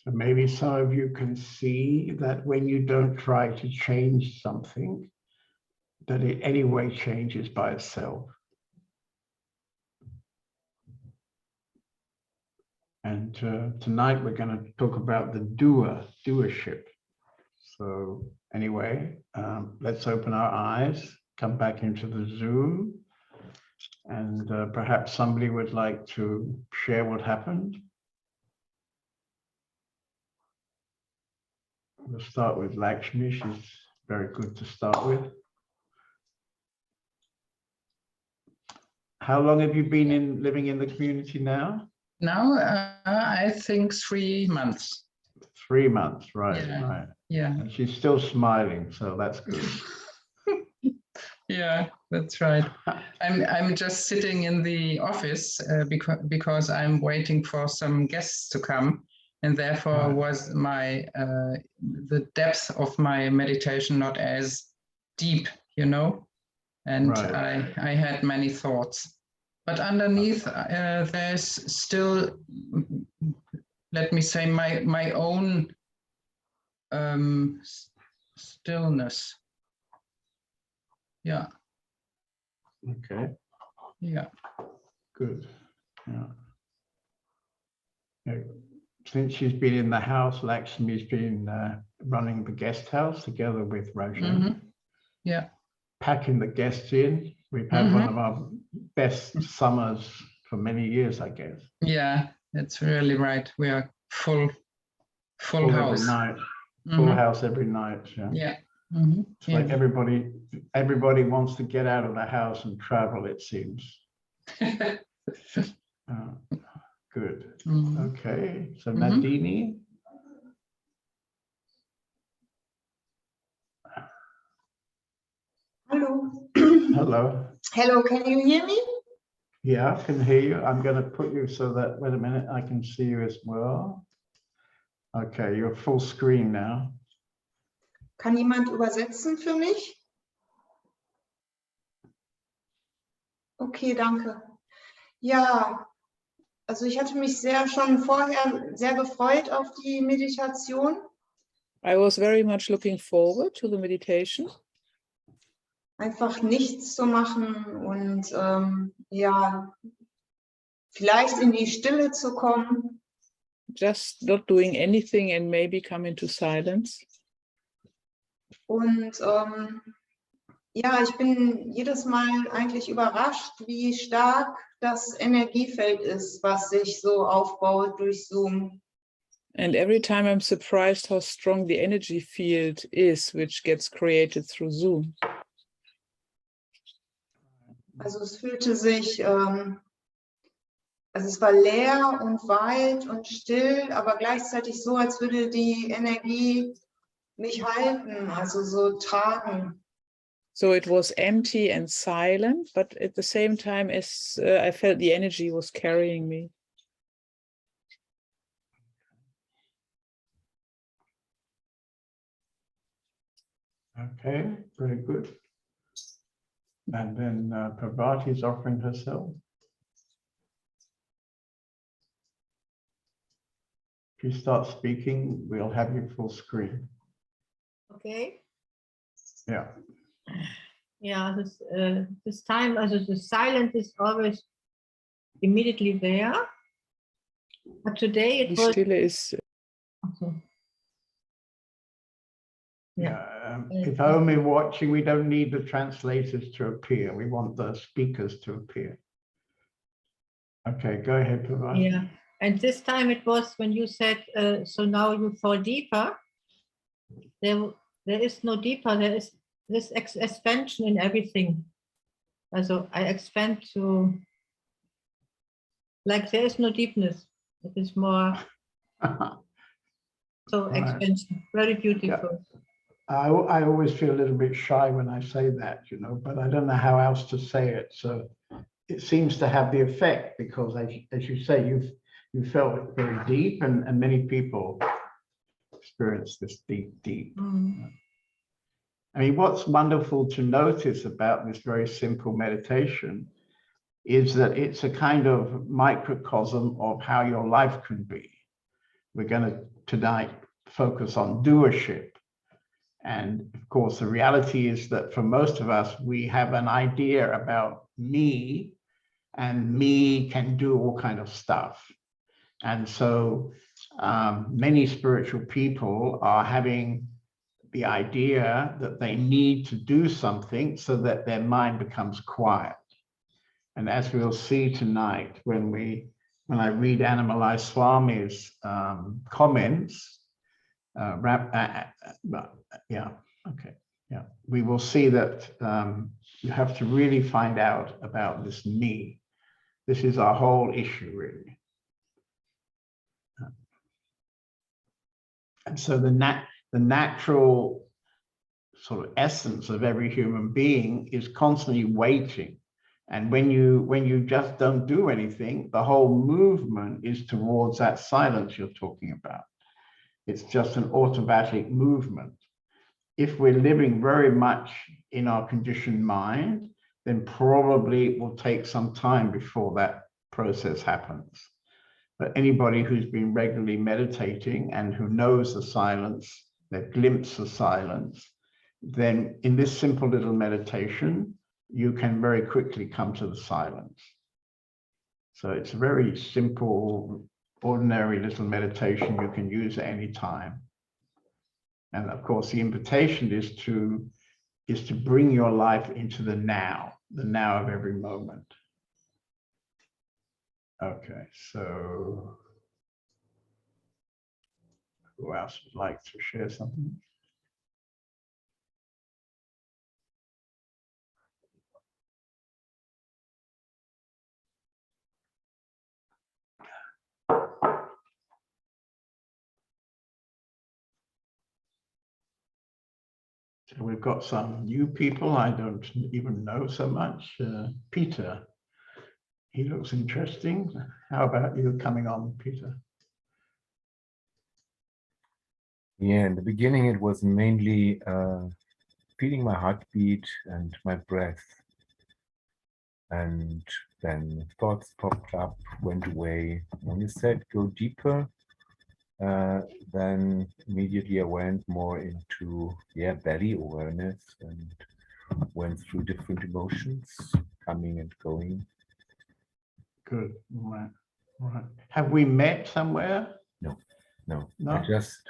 So maybe some of you can see that when you don't try to change something, that it anyway changes by itself. And tonight we're going to talk about the doership. So anyway, let's open our eyes, come back into the Zoom, and perhaps somebody would like to share what happened. We'll start with Lakshmi. She's very good to start with. How long have you been living in the community now? Now, I think 3 months. 3 months, right, Yeah. right. Yeah. And she's still smiling, so that's good. Yeah, that's right. I'm just sitting in the office because I'm waiting for some guests to come, and therefore was my the depth of my meditation not as deep, you know, and I had many thoughts. But underneath, there's still, let me say, my own stillness. Yeah. Okay. Yeah. Good. Yeah. Since she's been in the house, Lakshmi's been running the guest house together with Rajan. Mm-hmm. Yeah. Packing the guests in. We've had one of our best summers for many years, I guess. Yeah, that's really right. We are full Full house. every night. Full house every night. Yeah. Yeah. It's like everybody wants to get out of the house and travel, it seems. Good. Okay. So Nadini. Hello. Hello. Hello, can you hear me? Yeah, I can hear you. I'm going to put you so that, wait a minute, I can see you as well. Okay, you're full screen now. Kann jemand übersetzen für mich? Okay, danke. Ja, also ich hatte mich schon vorher sehr gefreut auf die Meditation. I was very much looking forward to the meditation. Einfach nichts zu machen und ja, vielleicht in die Stille zu kommen. Just not doing anything and maybe come into silence. Und ja, ich bin jedes Mal eigentlich überrascht, wie stark das Energiefeld ist, was sich so aufbaut durch Zoom. And every time I'm surprised how strong the energy field is, which gets created through Zoom. Also es fühlte sich, also es war leer und weit und still, aber gleichzeitig so, als würde die Energie mich halten, also so tragen. So it was empty and silent, but at the same time as I felt the energy was carrying me. Okay, very good. And then Prabhati is offering herself. If you start speaking, we'll have you full screen. Okay. Yeah. Yeah, this time, also the silence is always immediately there. But today it was. Stille is. Okay. Yeah. If only watching, we don't need the translators to appear. We want the speakers to appear. Okay, go ahead, Prabhati. Yeah, and this time it was when you said, so now you fall deeper. There is no deeper, there is this expansion in everything. Also I expand to, like there is no deepness. It is more, so expansion, very beautiful. Yeah. I always feel a little bit shy when I say that, you know, but I don't know how else to say it. So it seems to have the effect because, as you say, you felt it very deep, and many people experience this deep. I mean, what's wonderful to notice about this very simple meditation is that it's a kind of microcosm of how your life can be. we're going to tonight focus on doership. And of course, the reality is that for most of us, we have an idea about me, and me can do all kind of stuff. And so many spiritual people are having the idea that they need to do something so that their mind becomes quiet. And as we'll see tonight, when I read Animalai Swami's comments, we will see that you have to really find out about this me. This is our whole issue, really. And so the natural sort of essence of every human being is constantly waiting. And when you just don't do anything, the whole movement is towards that silence you're talking about. It's just an automatic movement. If we're living very much in our conditioned mind, then probably it will take some time before that process happens. But anybody who's been regularly meditating and who knows the silence, that glimpse of silence, then in this simple little meditation, you can very quickly come to the silence. So it's a very simple, ordinary little meditation you can use at any time. And of course, the invitation is to bring your life into the now of every moment. Okay, so who else would like to share something? So we've got some new people I don't even know so much. Peter, he looks interesting. How about you coming on, Peter? Yeah, in the beginning, it was mainly feeling my heartbeat and my breath. And then thoughts popped up, went away. When you said go deeper, then immediately I went more into belly awareness and went through different emotions, coming and going. Good, right, right. Have we met somewhere? No. No? I just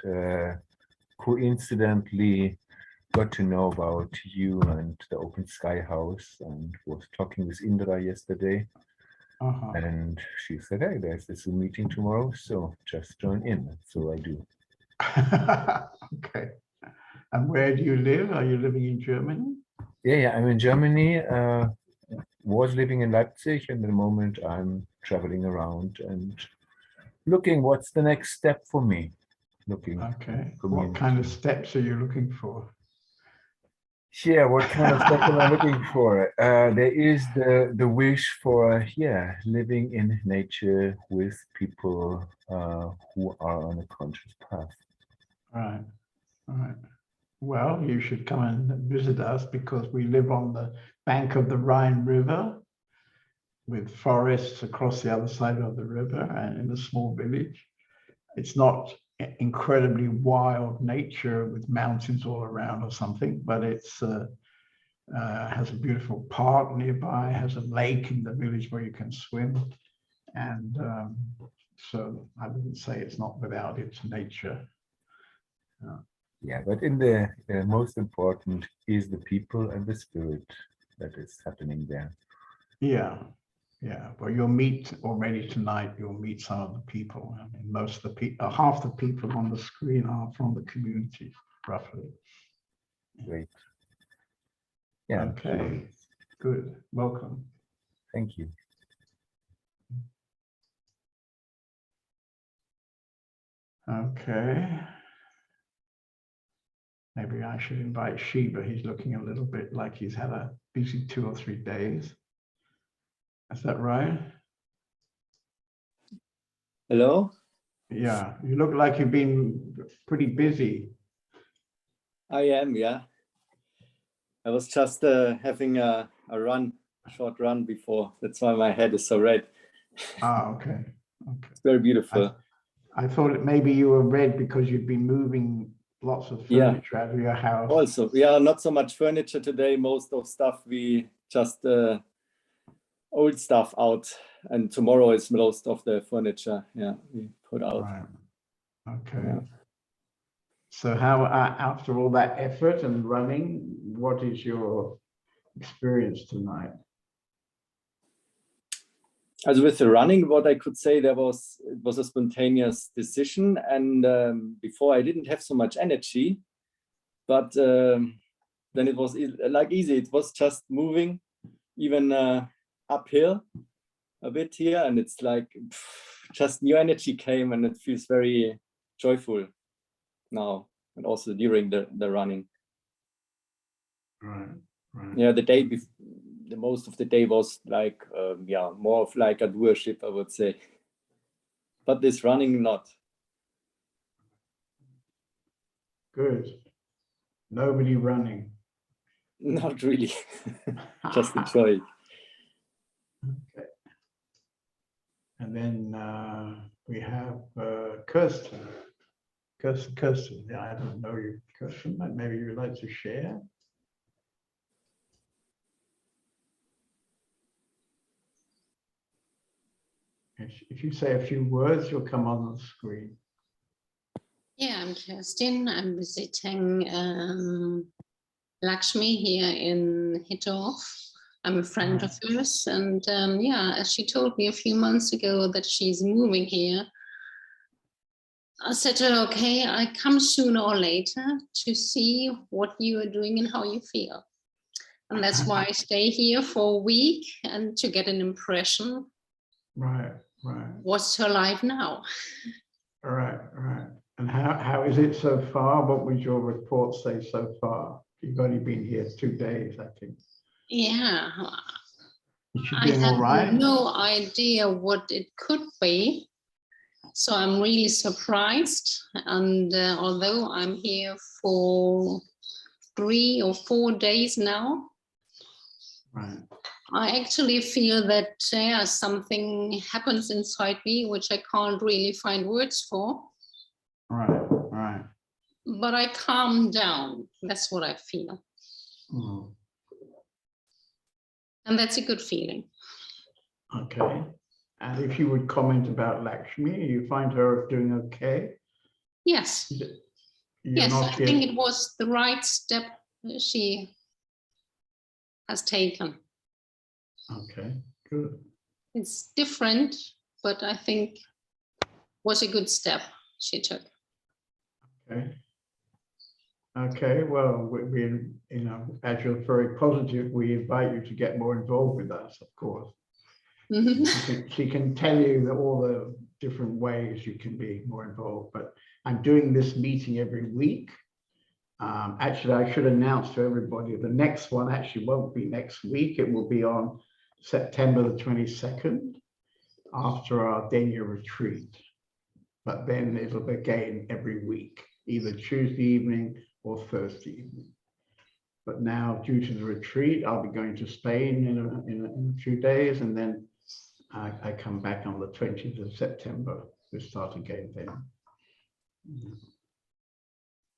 coincidentally got to know about you and the Open Sky House and was talking with Indra yesterday. And she said, hey, there's this Zoom meeting tomorrow, so just join in. So I do. Okay. And where do you live? Are you living in Germany? Yeah, I'm in Germany. Was living in Leipzig, and at the moment I'm traveling around and looking what's the next step for me. Okay. What kind of steps are you looking for? Yeah, what kind of stuff am I looking for? There is the wish for living in nature with people who are on a conscious path. Right, right. Well, you should come and visit us because we live on the bank of the Rhine River with forests across the other side of the river and in a small village. It's not incredibly wild nature with mountains all around or something, but it's has a beautiful park nearby, has a lake in the village where you can swim. And so I wouldn't say it's not without its nature. Yeah, but in the most important is the people and the spirit that is happening there. Yeah. Well, you'll meet already tonight. You'll meet some of the people. I mean, most of the people, half the people on the screen are from the community, roughly. Great. Yeah. Okay. Good. Welcome. Thank you. Okay. Maybe I should invite Shiva. He's looking a little bit like he's had a busy 2 or 3 days. Is that right? Hello? Yeah, you look like you've been pretty busy. I am, yeah. I was just having a short run before. That's why my head is so red. Ah, okay. It's very beautiful. I thought maybe you were red because you'd been moving lots of Yeah. furniture out of your house. Also, not so much furniture today. Most of stuff we just old stuff out, and tomorrow is most of the furniture. Yeah, we put out. Right. Okay. Yeah. So how, after all that effort and running, what is your experience tonight? As with the running, what I could say, it was a spontaneous decision, and before I didn't have so much energy, but then it was like easy. It was just moving, even uphill a bit here, and it's like just new energy came, and it feels very joyful now, and also during the running. Right. Right. Yeah, the most of the day was like more of like a doership, I would say, but this running not. Good. Nobody running. Not really. Just enjoy it. Okay. And then we have Kirsten. Kirsten, yeah, I don't know you, Kirsten, but maybe you'd like to share. If you say a few words, you'll come on the screen. Yeah, I'm Kerstin. I'm visiting Lakshmi here in Hittorf. I'm a friend of hers, and yeah, she told me a few months ago that she's moving here. I said to her, okay, I come sooner or later to see what you are doing and how you feel. And that's why I stay here for a week and to get an impression. Right, right. What's her life now? Right, right. And how is it so far? What would your report say so far? You've only been here 2 days, I think. Yeah, Is she I doing all right? have no idea what it could be. So I'm really surprised. And although I'm here for 3 or 4 days now, Right. I actually feel that something happens inside me, which I can't really find words for. Right, right. But I calm down. That's what I feel. Mm. And that's a good feeling. Okay. And if you would comment about Lakshmi, you find her doing okay? Yes. Yes, I think it was the right step she has taken. Okay, good. It's different, but I think was a good step she took. Okay. Okay, well, we you know, as you're very positive, we invite you to get more involved with us, of course. She can tell you that all the different ways you can be more involved, but I'm doing this meeting every week. Actually, I should announce to everybody the next one actually won't be next week. It will be on September the 22nd after our Dania retreat. But then it'll be again every week, either Tuesday evening or Thursday evening. But now, due to the retreat, I'll be going to Spain in a few days, and then I come back on the 20th of September. We'll start again then.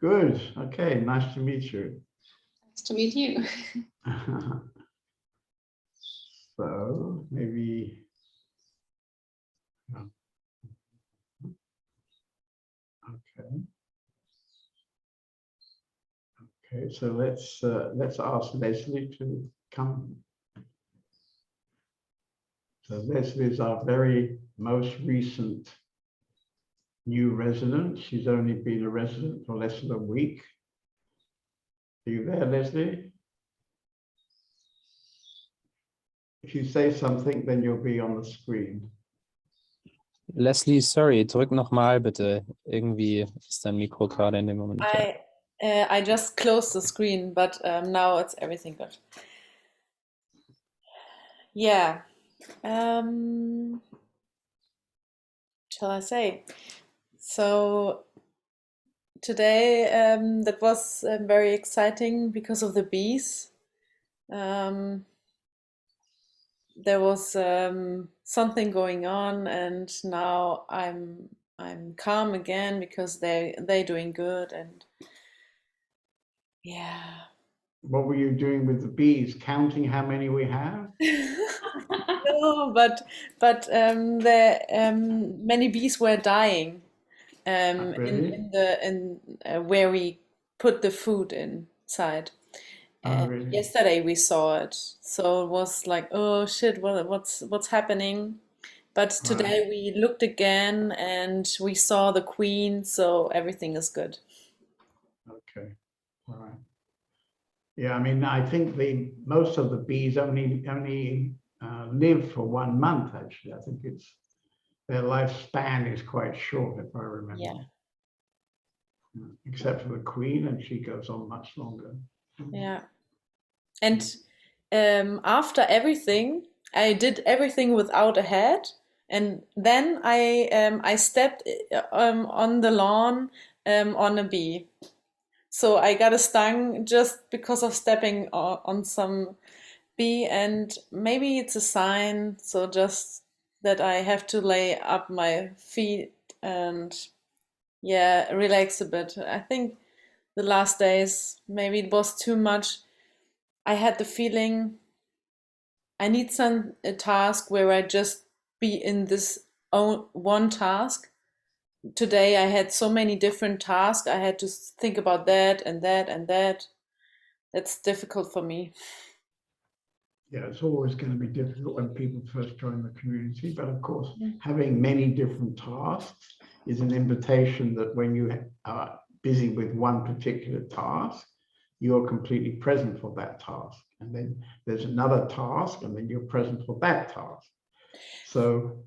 Good. Okay. Nice to meet you. Nice to meet you. So maybe. Okay. Okay. So let's ask Leslie to come. So Leslie is our very most recent new resident. She's only been a resident for less than a week. Are you there, Leslie? If you say something, then you'll be on the screen. Leslie, sorry, drück nochmal bitte. Irgendwie ist dein Mikro gerade in dem Moment. I just closed the screen, but now it's everything good. Yeah. Shall I say? So today that was very exciting because of the bees. There was something going on, and now I'm I'm calm again because they're doing good, and yeah. What were you doing with the bees? Counting how many we have? No, but many bees were dying Really? in where we put the food inside. And Really? yesterday we saw it, so it was like, oh shit, what's happening? But today we looked again and we saw the queen, so everything is good. Okay. All right. Yeah, I mean, I think most of the bees only live for 1 month. Actually, I think their lifespan is quite short, if I remember. Yeah. Except for the queen, and she goes on much longer. Yeah. And after everything, I did everything without a head, and then I stepped on the lawn on a bee. So I got a stung just because of stepping on some bee, and maybe it's a sign. So just that I have to lay up my feet and yeah, relax a bit. I think the last days maybe it was too much. I had the feeling I need a task where I just be in this one task. Today I had so many different tasks. I had to think about that and that and that. That's difficult for me. Yeah, it's always going to be difficult when people first join the community. But of course, having many different tasks is an invitation that when you are busy with one particular task, you're completely present for that task. And then there's another task, and then you're present for that task. So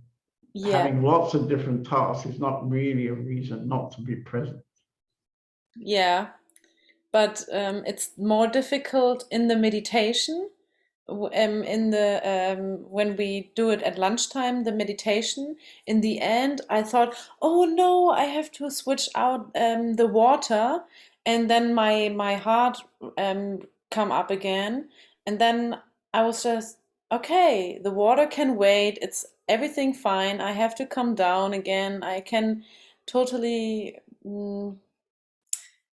having lots of different tasks is not really a reason not to be present. Yeah, but it's more difficult in the meditation. In the when we do it at lunchtime, the meditation, in the end I thought, oh no, I have to switch out the water, and then my heart come up again, and then I was just, okay, the water can wait, it's everything fine, I have to come down again, I can totally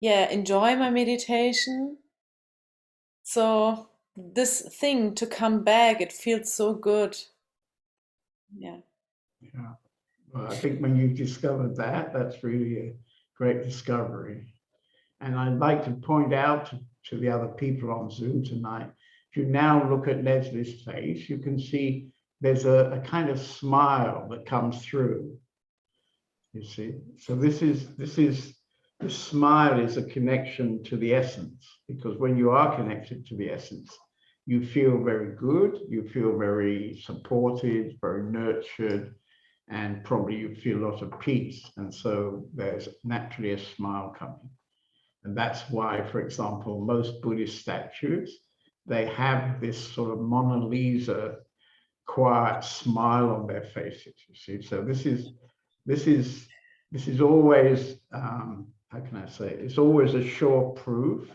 yeah, enjoy my meditation. So this thing to come back, it feels so good. Yeah. Yeah. Well, I think when you've discovered that, that's really a great discovery. And I'd like to point out to the other people on Zoom tonight, if you now look at Leslie's face, you can see there's a kind of smile that comes through. You see, so the smile is a connection to the essence, because when you are connected to the essence, you feel very good, you feel very supported, very nurtured, and probably you feel a lot of peace. And so there's naturally a smile coming. And that's why, for example, most Buddhist statues, they have this sort of Mona Lisa quiet smile on their faces, you see. So this is always, how can I say, it's always a sure proof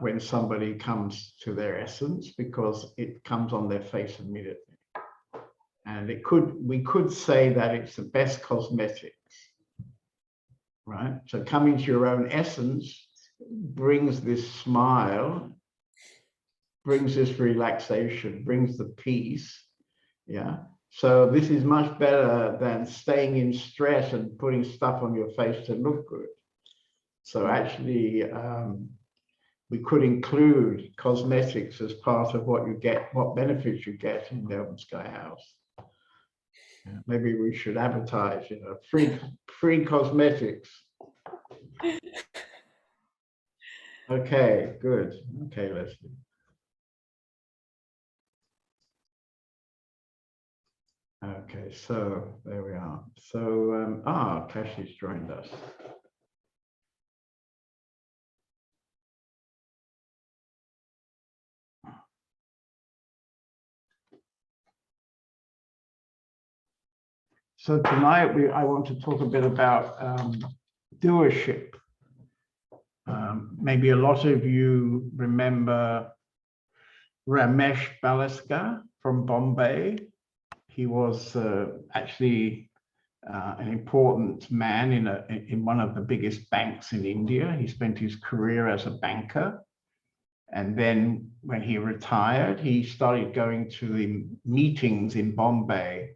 when somebody comes to their essence, because it comes on their face immediately. And we could say that it's the best cosmetics, right? So coming to your own essence brings this smile, brings this relaxation, brings the peace, yeah? So this is much better than staying in stress and putting stuff on your face to look good. So actually, we could include cosmetics as part of what you get, what benefits you get in the Open Sky House. Yeah, maybe we should advertise, you know, free cosmetics. Okay, good. Okay, Leslie. Okay, so there we are. So, Kashi's joined us. So tonight I want to talk a bit about doership. Maybe a lot of you remember Ramesh Balaskar from Bombay. He was actually an important man in one of the biggest banks in India. He spent his career as a banker. And then when he retired, he started going to the meetings in Bombay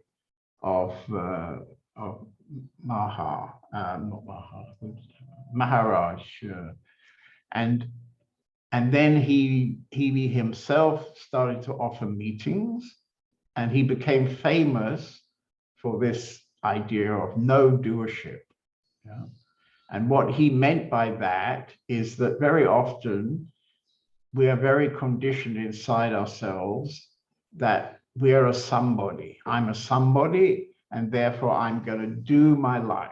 of Maharaj. And then he himself started to offer meetings, and he became famous for this idea of no doership. Yeah? And what he meant by that is that very often we are very conditioned inside ourselves that we are a somebody. I'm a somebody, and therefore I'm going to do my life.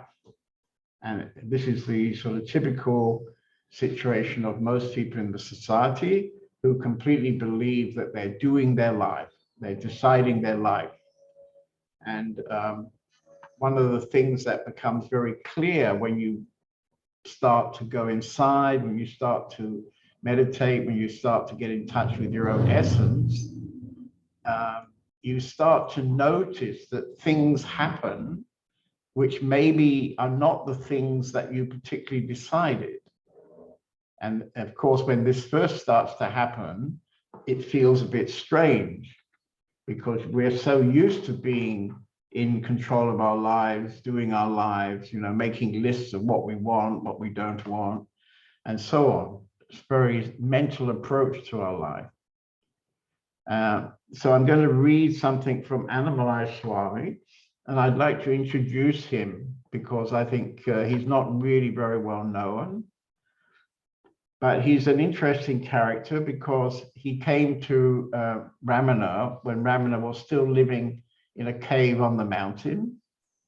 And this is the sort of typical situation of most people in the society who completely believe that they're doing their life, they're deciding their life. And one of the things that becomes very clear when you start to go inside, when you start to meditate, when you start to get in touch with your own essence, you start to notice that things happen which maybe are not the things that you particularly decided. And of course, when this first starts to happen, it feels a bit strange because we're so used to being in control of our lives, doing our lives, making lists of what we want, what we don't want, and so on. It's a very mental approach to our life. So I'm going to read something from Annamalai Swami, and I'd like to introduce him because I think he's not really very well known. But he's an interesting character because he came to Ramana when Ramana was still living in a cave on the mountain.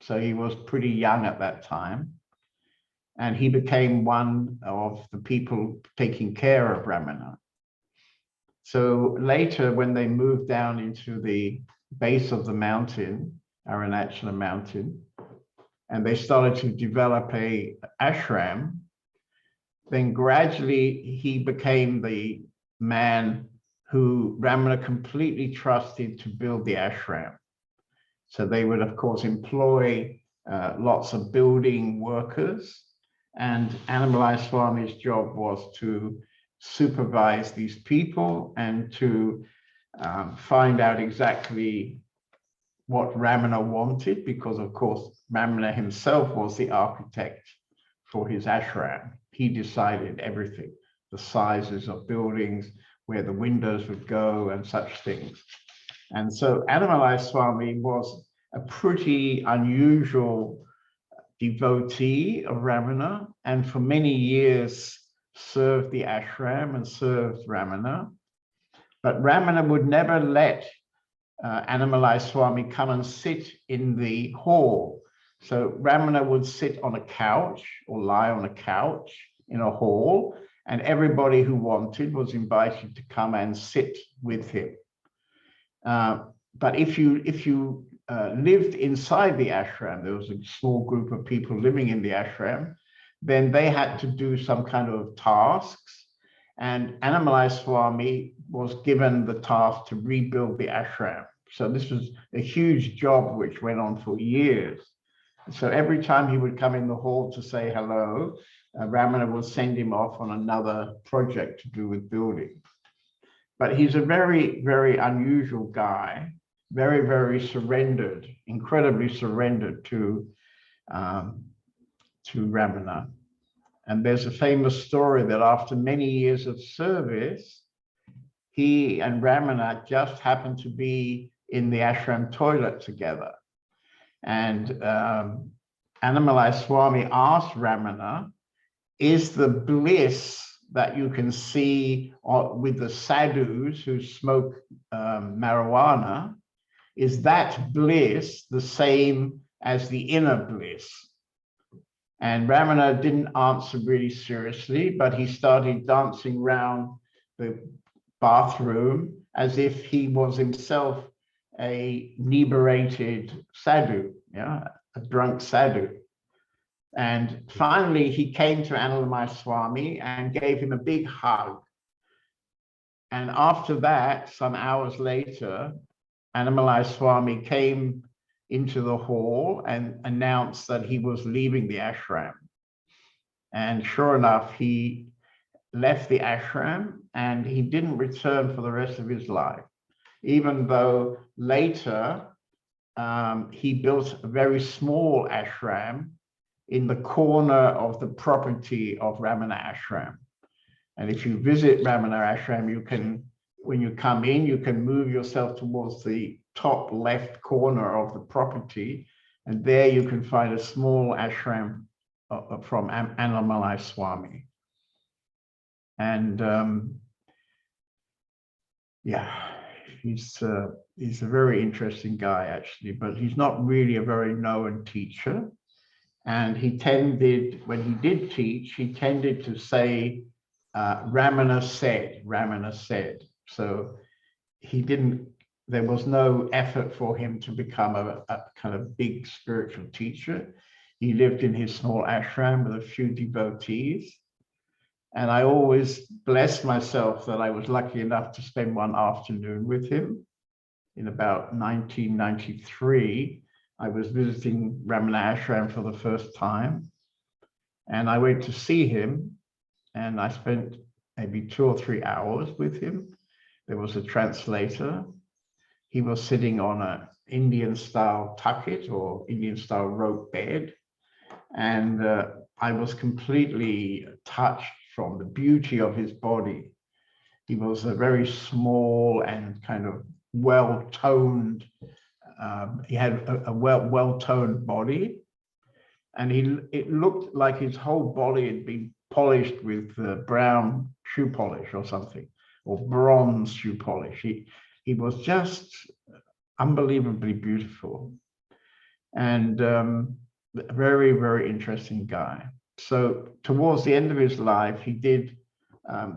So he was pretty young at that time. And he became one of the people taking care of Ramana. So later, when they moved down into the base of the mountain, Arunachala mountain, and they started to develop a ashram, then gradually he became the man who Ramana completely trusted to build the ashram. So they would, of course, employ lots of building workers, and Annamalai Swami's job was to supervise these people and to find out exactly what Ramana wanted, because, of course, Ramana himself was the architect for his ashram. He decided everything, the sizes of buildings, where the windows would go and such things. And so Annamalai Swami was a pretty unusual devotee of Ramana, and for many years served the ashram and served Ramana. But Ramana would never let Annamalai Swami come and sit in the hall. So Ramana would sit on a couch or lie on a couch in a hall, and everybody who wanted was invited to come and sit with him. But if you lived inside the ashram, there was a small group of people living in the ashram, then they had to do some kind of tasks. And Annamalai Swami was given the task to rebuild the ashram. So this was a huge job which went on for years. So every time he would come in the hall to say hello, Ramana would send him off on another project to do with building. But he's a very, very unusual guy, very, very surrendered, incredibly surrendered to Ramana. And there's a famous story that after many years of service, he and Ramana just happened to be in the ashram toilet together. And Annamalai Swami asked Ramana, is the bliss that you can see with the sadhus who smoke marijuana, is that bliss the same as the inner bliss? And Ramana didn't answer really seriously, but he started dancing around the bathroom as if he was himself a inebriated sadhu, yeah, a drunk sadhu. And finally, he came to Annamalai Swami and gave him a big hug. And after that, some hours later, Annamalai Swami came into the hall and announced that he was leaving the ashram. And sure enough, he left the ashram and he didn't return for the rest of his life, even though later he built a very small ashram in the corner of the property of Ramana Ashram. And if you visit Ramana Ashram, you can, when you come in, you can move yourself towards the top left corner of the property, and there you can find a small ashram from Annamalai Swami. And yeah, he's a very interesting guy actually, but he's not really a very known teacher. And he tended, when he did teach, he tended to say, Ramana said. So he didn't, there was no effort for him to become a kind of big spiritual teacher. He lived in his small ashram with a few devotees. And I always blessed myself that I was lucky enough to spend one afternoon with him. In about 1993, I was visiting Ramana Ashram for the first time. And I went to see him, and I spent maybe 2 or 3 hours with him. There was a translator. He was sitting on an Indian-style tucket or Indian-style rope bed. And I was completely touched from the beauty of his body. He was a very small and kind of well-toned, he had a well-toned body. And it looked like his whole body had been polished with brown shoe polish or something, or bronze shoe polish. He was just unbelievably beautiful, and a very, very interesting guy. So towards the end of his life, he did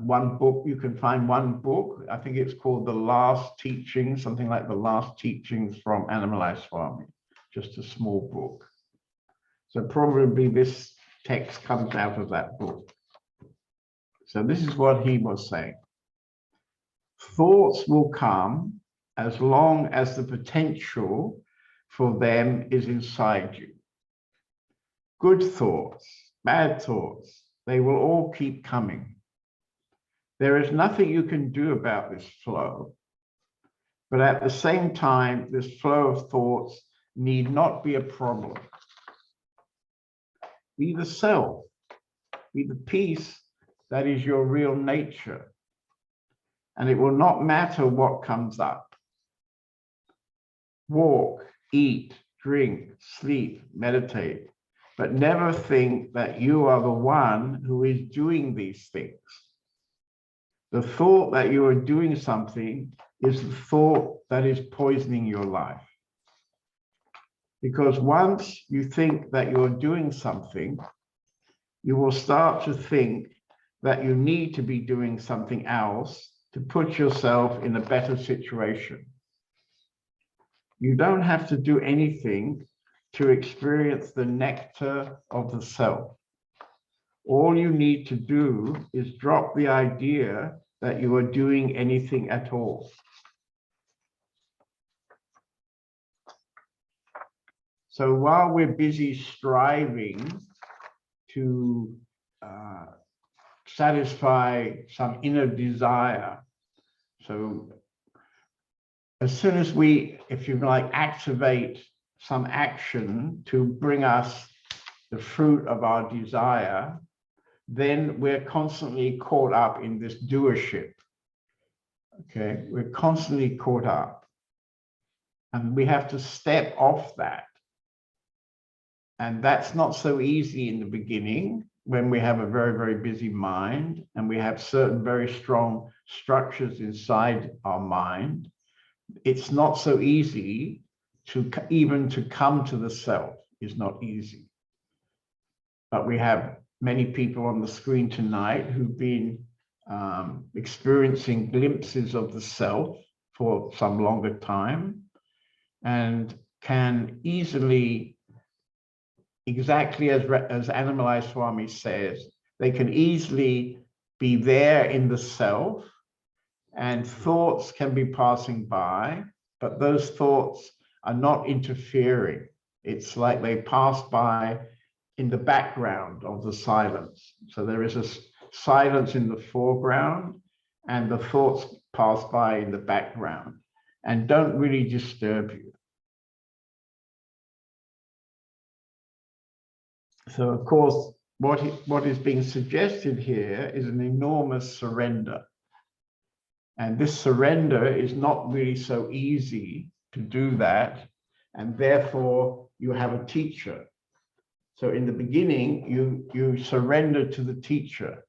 one book. You can find one book. I think it's called The Last Teachings, something like The Last Teachings from Annamalai Swami, just a small book. So probably this text comes out of that book. So this is what he was saying. Thoughts will come as long as the potential for them is inside you. Good thoughts, bad thoughts, they will all keep coming. There is nothing you can do about this flow, but at the same time, this flow of thoughts need not be a problem. Be the self, be the peace that is your real nature, and it will not matter what comes up. Walk, eat, drink, sleep, meditate, but never think that you are the one who is doing these things. The thought that you are doing something is the thought that is poisoning your life. Because once you think that you're doing something, you will start to think that you need to be doing something else to put yourself in a better situation. You don't have to do anything to experience the nectar of the self. All you need to do is drop the idea that you are doing anything at all. So while we're busy striving to satisfy some inner desire, so as soon as we, if you like, activate some action to bring us the fruit of our desire, then we're constantly caught up in this doership. Okay, we're constantly caught up, and we have to step off that. And that's not so easy in the beginning when we have a very, very busy mind and we have certain very strong structures inside our mind. It's not so easy to even to come to the self is not easy. But we have many people on the screen tonight who've been experiencing glimpses of the self for some longer time and can easily, exactly as Annamalai Swami says, they can easily be there in the self, and thoughts can be passing by, but those thoughts are not interfering. It's like they pass by in the background of the silence. So there is a silence in the foreground and the thoughts pass by in the background and don't really disturb you. So of course, what is being suggested here is an enormous surrender. And this surrender is not really so easy to do that. And therefore you have a teacher. So in the beginning, you surrender to the teacher.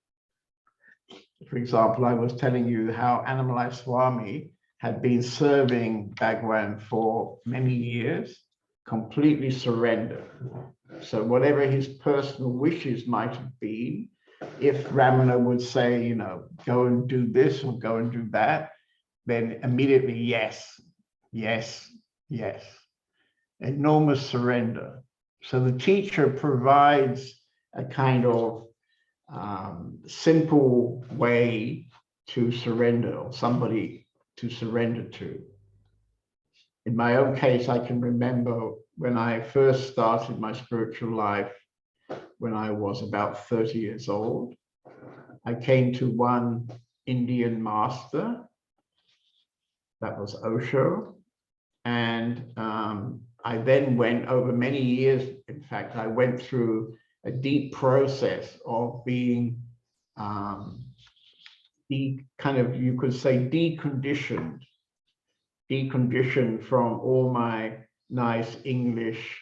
For example, I was telling you how Annamalai Swami had been serving Bhagwan for many years, completely surrendered. So whatever his personal wishes might have been, if Ramana would say, you know, go and do this or go and do that, then immediately, yes, yes, yes. Enormous surrender. So the teacher provides a kind of simple way to surrender, or somebody to surrender to. In my own case, I can remember when I first started my spiritual life, when I was about 30 years old, I came to one Indian master, that was Osho, and I then went over many years. In fact, I went through a deep process of being kind of, you could say, deconditioned from all my nice English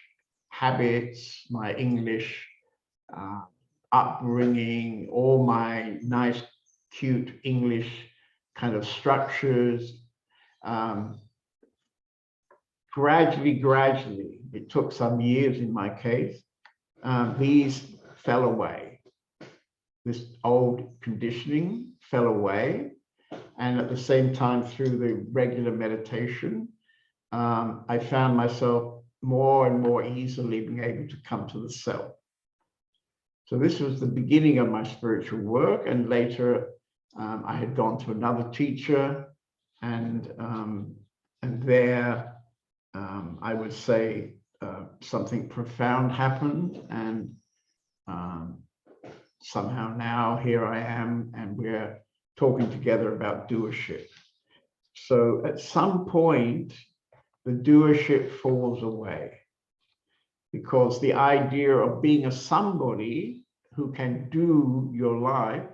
habits, my English upbringing, all my nice, cute English kind of structures. Gradually, it took some years in my case, these fell away. This old conditioning fell away. And at the same time, through the regular meditation, I found myself more and more easily being able to come to the self. So this was the beginning of my spiritual work. And later, I had gone to another teacher, and there, I would say something profound happened, and somehow now here I am, and we're talking together about doership. So at some point, the doership falls away, because the idea of being a somebody who can do your life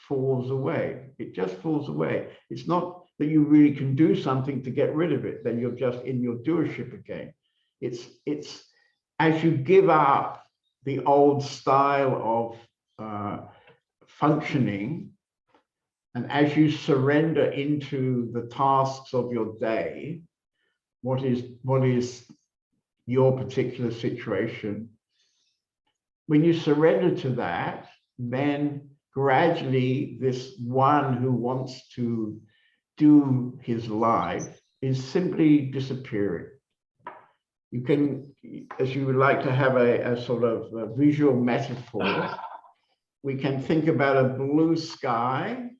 falls away. It just falls away. It's not that you really can do something to get rid of it, then you're just in your doership again. It's as you give up the old style of functioning, and as you surrender into the tasks of your day, what is your particular situation, when you surrender to that, then gradually this one who wants to do his life is simply disappearing. You can, as you would like to have a sort of a visual metaphor, we can think about a blue sky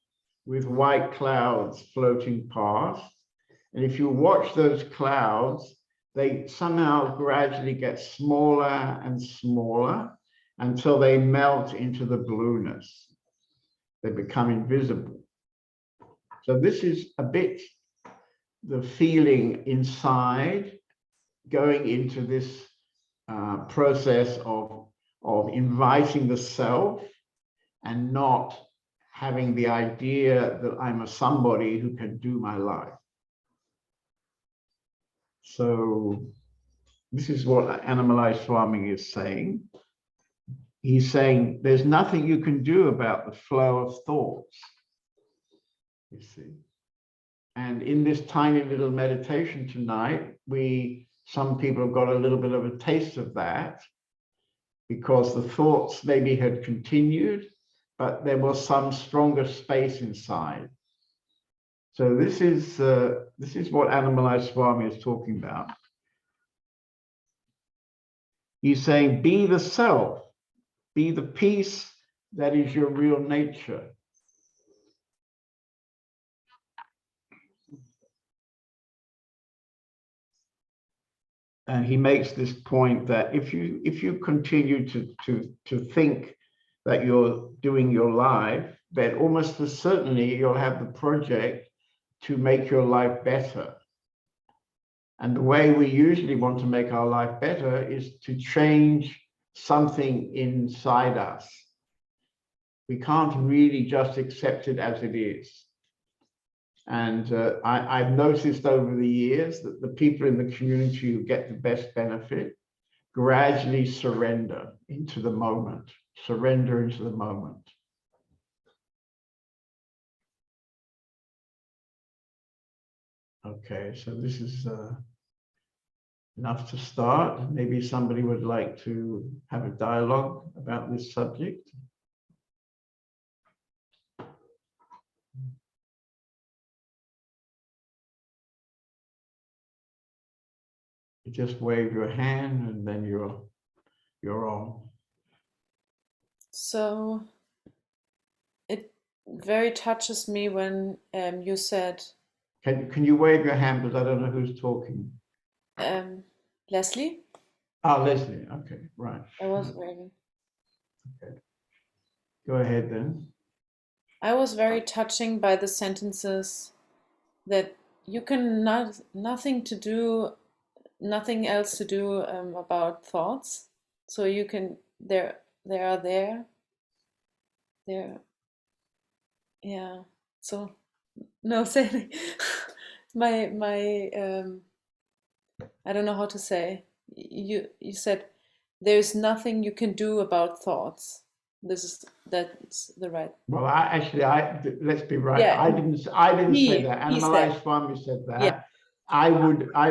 with white clouds floating past. And if you watch those clouds, they somehow gradually get smaller and smaller until they melt into the blueness. They become invisible. So this is a bit the feeling inside going into this process of inviting the self and not having the idea that I'm a somebody who can do my life. So this is what Annamalai Swami is saying. He's saying there's nothing you can do about the flow of thoughts, you see. And in this tiny little meditation tonight, some people have got a little bit of a taste of that, because the thoughts maybe had continued, but there was some stronger space inside. So this is what Annamalai Swami is talking about. He's saying, be the self, be the peace that is your real nature. and he makes this point that if you continue to think that you're doing your life, then almost for certainly you'll have the project to make your life better. And the way we usually want to make our life better is to change something inside us. We can't really just accept it as it is. And I've noticed over the years that the people in the community who get the best benefit gradually surrender into the moment, surrender into the moment. Okay, so this is enough to start. Maybe somebody would like to have a dialogue about this subject. You just wave your hand and then you're on. So it very touches me when you said. Can you wave your hand, because I don't know who's talking. Leslie? Ah, Leslie. Okay, right. I was waving. Okay. Go ahead then. I was very touching by the sentences that you can nothing else to do about thoughts. So you can they are there. Yeah. So no, say my I don't know how to say. You said there's nothing you can do about thoughts. That's the right. Well, let's be right. Yeah, I didn't say that. Analyze Swami said that. Yeah. I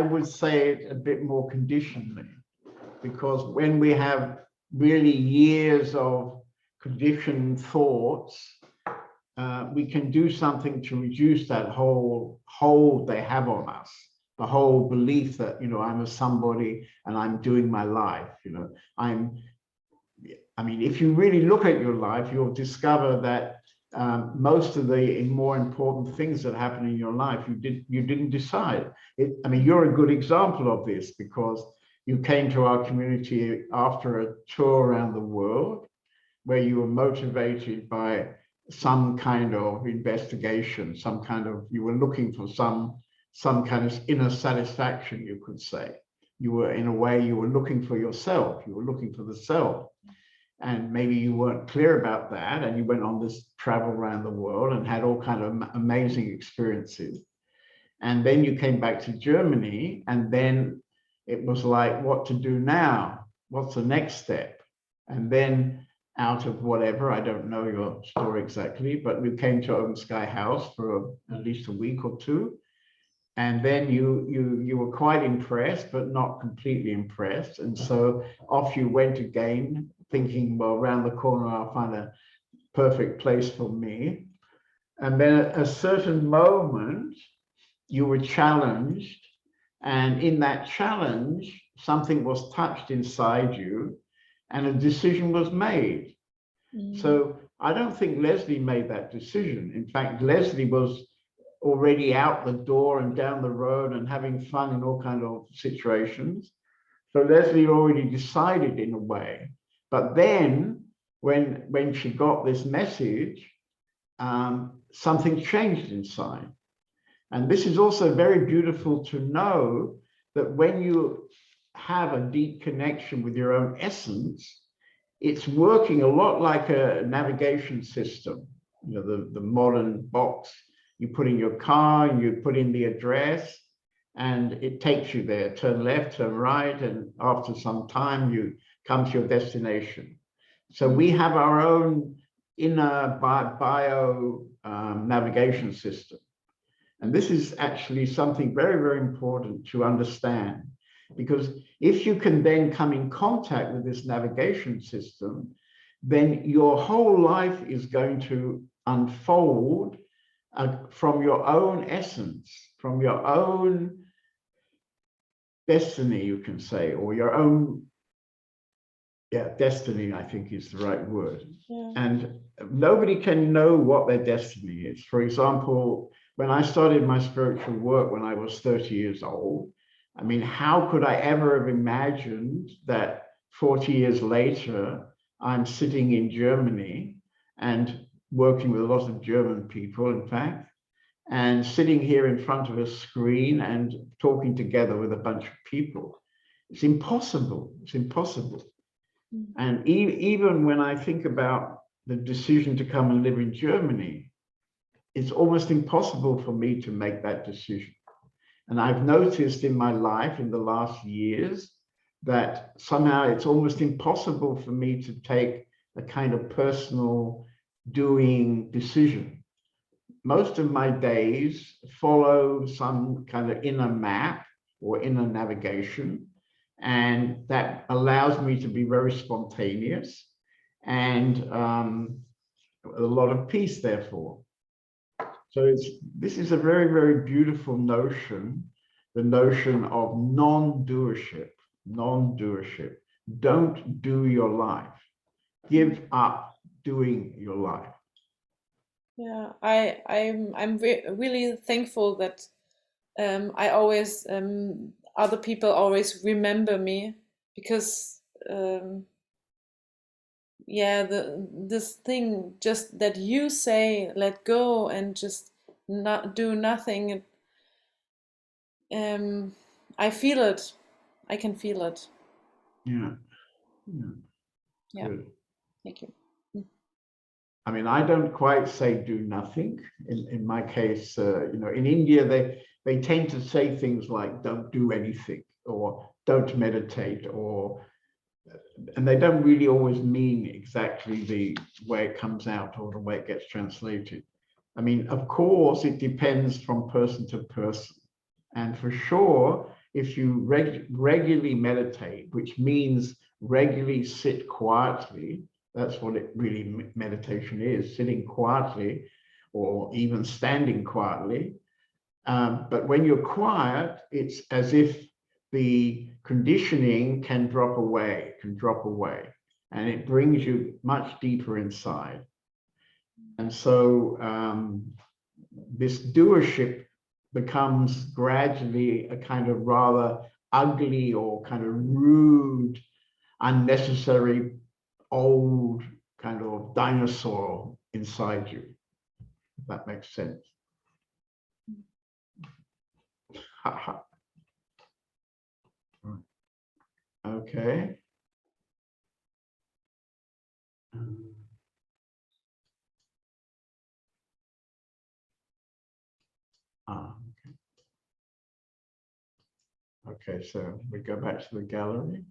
would say it a bit more conditionally, because when we have really years of conditioned thoughts, we can do something to reduce that whole hold they have on us. The whole belief that, I'm a somebody and I'm doing my life, I mean, if you really look at your life, you'll discover that most of the more important things that happen in your life, you didn't decide. I mean, you're a good example of this, because you came to our community after a tour around the world, where you were motivated by some kind of investigation, you were looking for some kind of inner satisfaction, you could say. You were, in a way, you were looking for yourself, you were looking for the self. And maybe you weren't clear about that, and you went on this travel around the world and had all kind of amazing experiences. And then you came back to Germany, and then it was like, what to do now? What's the next step? And then out of whatever, I don't know your story exactly, but we came to Open Sky House for at least a week or two. And then you were quite impressed, but not completely impressed. And so off you went again, thinking, well, around the corner, I'll find a perfect place for me. And then at a certain moment, you were challenged. And in that challenge, something was touched inside you and a decision was made. So I don't think Leslie made that decision. In fact, Leslie was already out the door and down the road and having fun in all kinds of situations. So Leslie already decided in a way. But then when she got this message, something changed inside. And this is also very beautiful to know, that when you have a deep connection with your own essence, it's working a lot like a navigation system, the modern box. You put in your car and you put in the address and it takes you there, turn left, turn right, and after some time you come to your destination. So we have our own inner bio navigation system. And this is actually something very, very important to understand, because if you can then come in contact with this navigation system, then your whole life is going to unfold from your own essence, from your own destiny, you can say, or your own, destiny, I think is the right word. Yeah. And nobody can know what their destiny is. For example, when I started my spiritual work when I was 30 years old, I mean, how could I ever have imagined that 40 years later, I'm sitting in Germany and working with a lot of German people, in fact, and sitting here in front of a screen and talking together with a bunch of people. It's impossible. It's impossible. And even when I think about the decision to come and live in Germany, it's almost impossible for me to make that decision. And I've noticed in my life in the last years that somehow it's almost impossible for me to take a kind of personal doing decision. Most of my days follow some kind of inner map or inner navigation, and that allows me to be very spontaneous and a lot of peace, therefore. So this is a very, very beautiful notion, the notion of non-doership, non-doership. Don't do your life. Give up doing your life. Yeah, I'm really thankful that I always other people always remember me, because yeah, this thing just that you say, let go and just not do nothing. I feel it. I can feel it. Yeah. Yeah. Yeah. Good. Thank you. I mean, I don't quite say do nothing. In my case, you know, in India, they tend to say things like don't do anything or don't meditate, and they don't really always mean exactly the way it comes out or the way it gets translated. I mean, of course, it depends from person to person. And for sure, if you regularly meditate, which means regularly sit quietly, that's what it really meditation is, sitting quietly or even standing quietly. But when you're quiet, it's as if the conditioning can drop away, and it brings you much deeper inside. And so this doership becomes gradually a kind of rather ugly or kind of rude, unnecessary, old kind of dinosaur inside you, if that makes sense. Okay. Okay. Okay, so we go back to the gallery.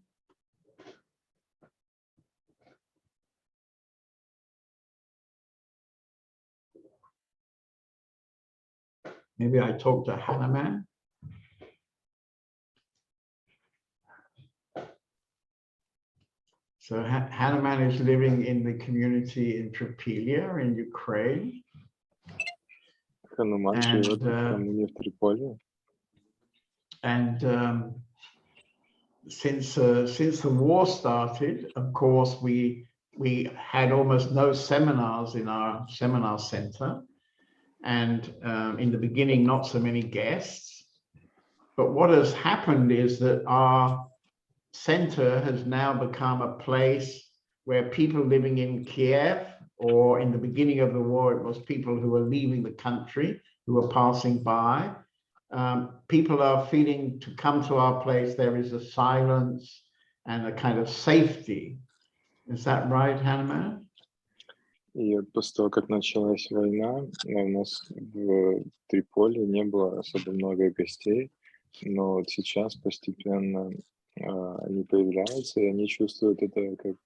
Maybe I talk to Hanuman. So Hanuman is living in the community in Tripolia in Ukraine. Хануман живет в коммуне в Триполи. And since the war started, of course, we had almost no seminars in our seminar center, and in the beginning, not so many guests. But what has happened is that our center has now become a place where people living in Kiev, or in the beginning of the war, it was people who were leaving the country, who were passing by. People are feeling to come to our place, there is a silence and a kind of safety. Is that right, Hanuman? И после того, как началась война, у нас в Триполи не было особо много гостей, но вот сейчас постепенно они появляются, и они чувствуют это как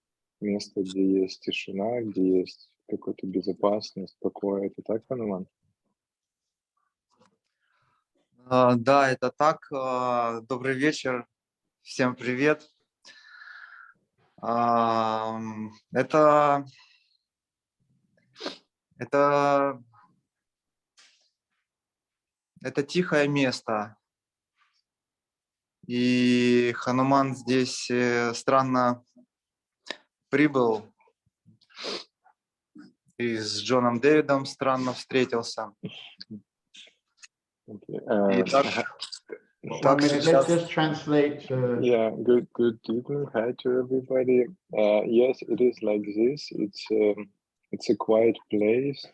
место, где есть тишина, где есть какая-то безопасность, покой. Это так, Хануман? Да, это так. Добрый вечер. Всем привет. Это тихое место. И Хануман здесь странно прибыл. И с Джоном Дэвидом странно встретился. Okay. 1 minute, let's just translate. Yeah, good evening. Hi to everybody. Yes, it is like this. It's a quiet place,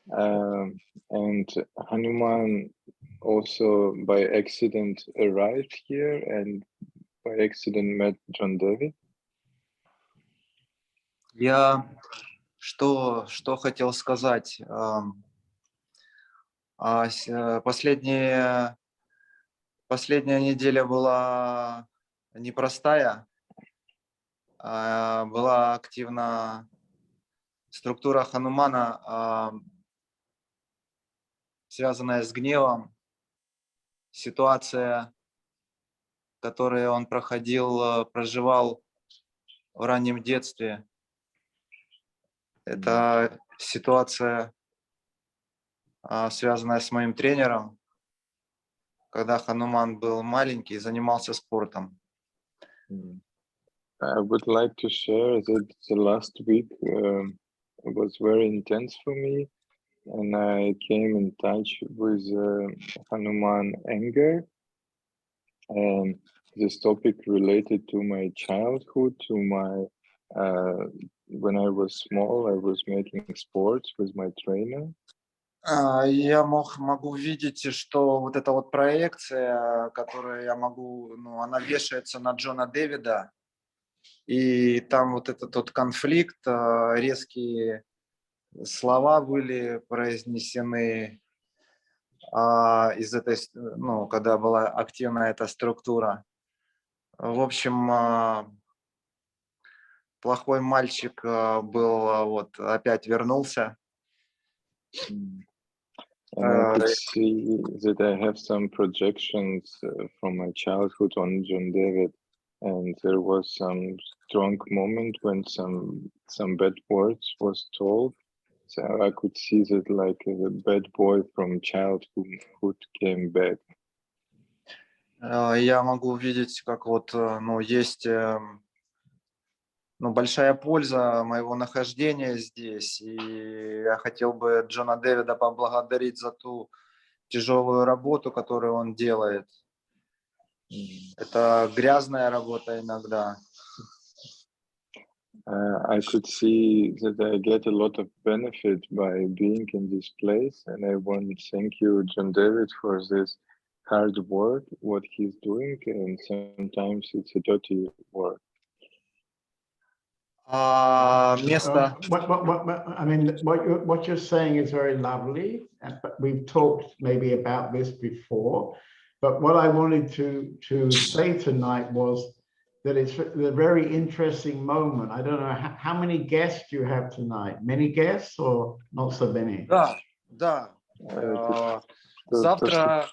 and Hanuman also by accident arrived here and by accident met John David. Я что хотел сказать. Последняя неделя была непростая. Была активна структура Ханумана, связанная с гневом. Ситуация, которую он проживал в раннем детстве. Это ситуация, связанная с моим тренером, когда Хануман был маленький и занимался спортом. I would like to share that the last week was very intense for me, and I came in touch with Hanuman anger, and this topic related to my childhood, to my when I was small, I was making sports with my trainer. Я могу видеть, что вот эта вот проекция, которую я могу, она вешается на Джона Дэвида, и там вот этот тот конфликт, резкие слова были произнесены из этой, когда была активна эта структура. В общем, плохой мальчик был, опять вернулся. And I could see that I have some projections from my childhood on John David, and there was some strong moment when some bad words was told. So I could see that like a bad boy from childhood came back. Я могу увидеть, как есть большая польза моего нахождения здесь, и я хотел бы Джона Дэвида поблагодарить за ту тяжелую работу, которую он делает. Это грязная работа иногда. I could see that I get a lot of benefit by being in this place, and I want to thank you, John David, for this hard work, what he's doing, and sometimes it's a dirty work. Место. I mean, what you're saying is very lovely, but we've talked maybe about this before. But what I wanted to say tonight was that it's a very interesting moment. I don't know how many guests you have tonight. Many guests or not so many? Да. Завтра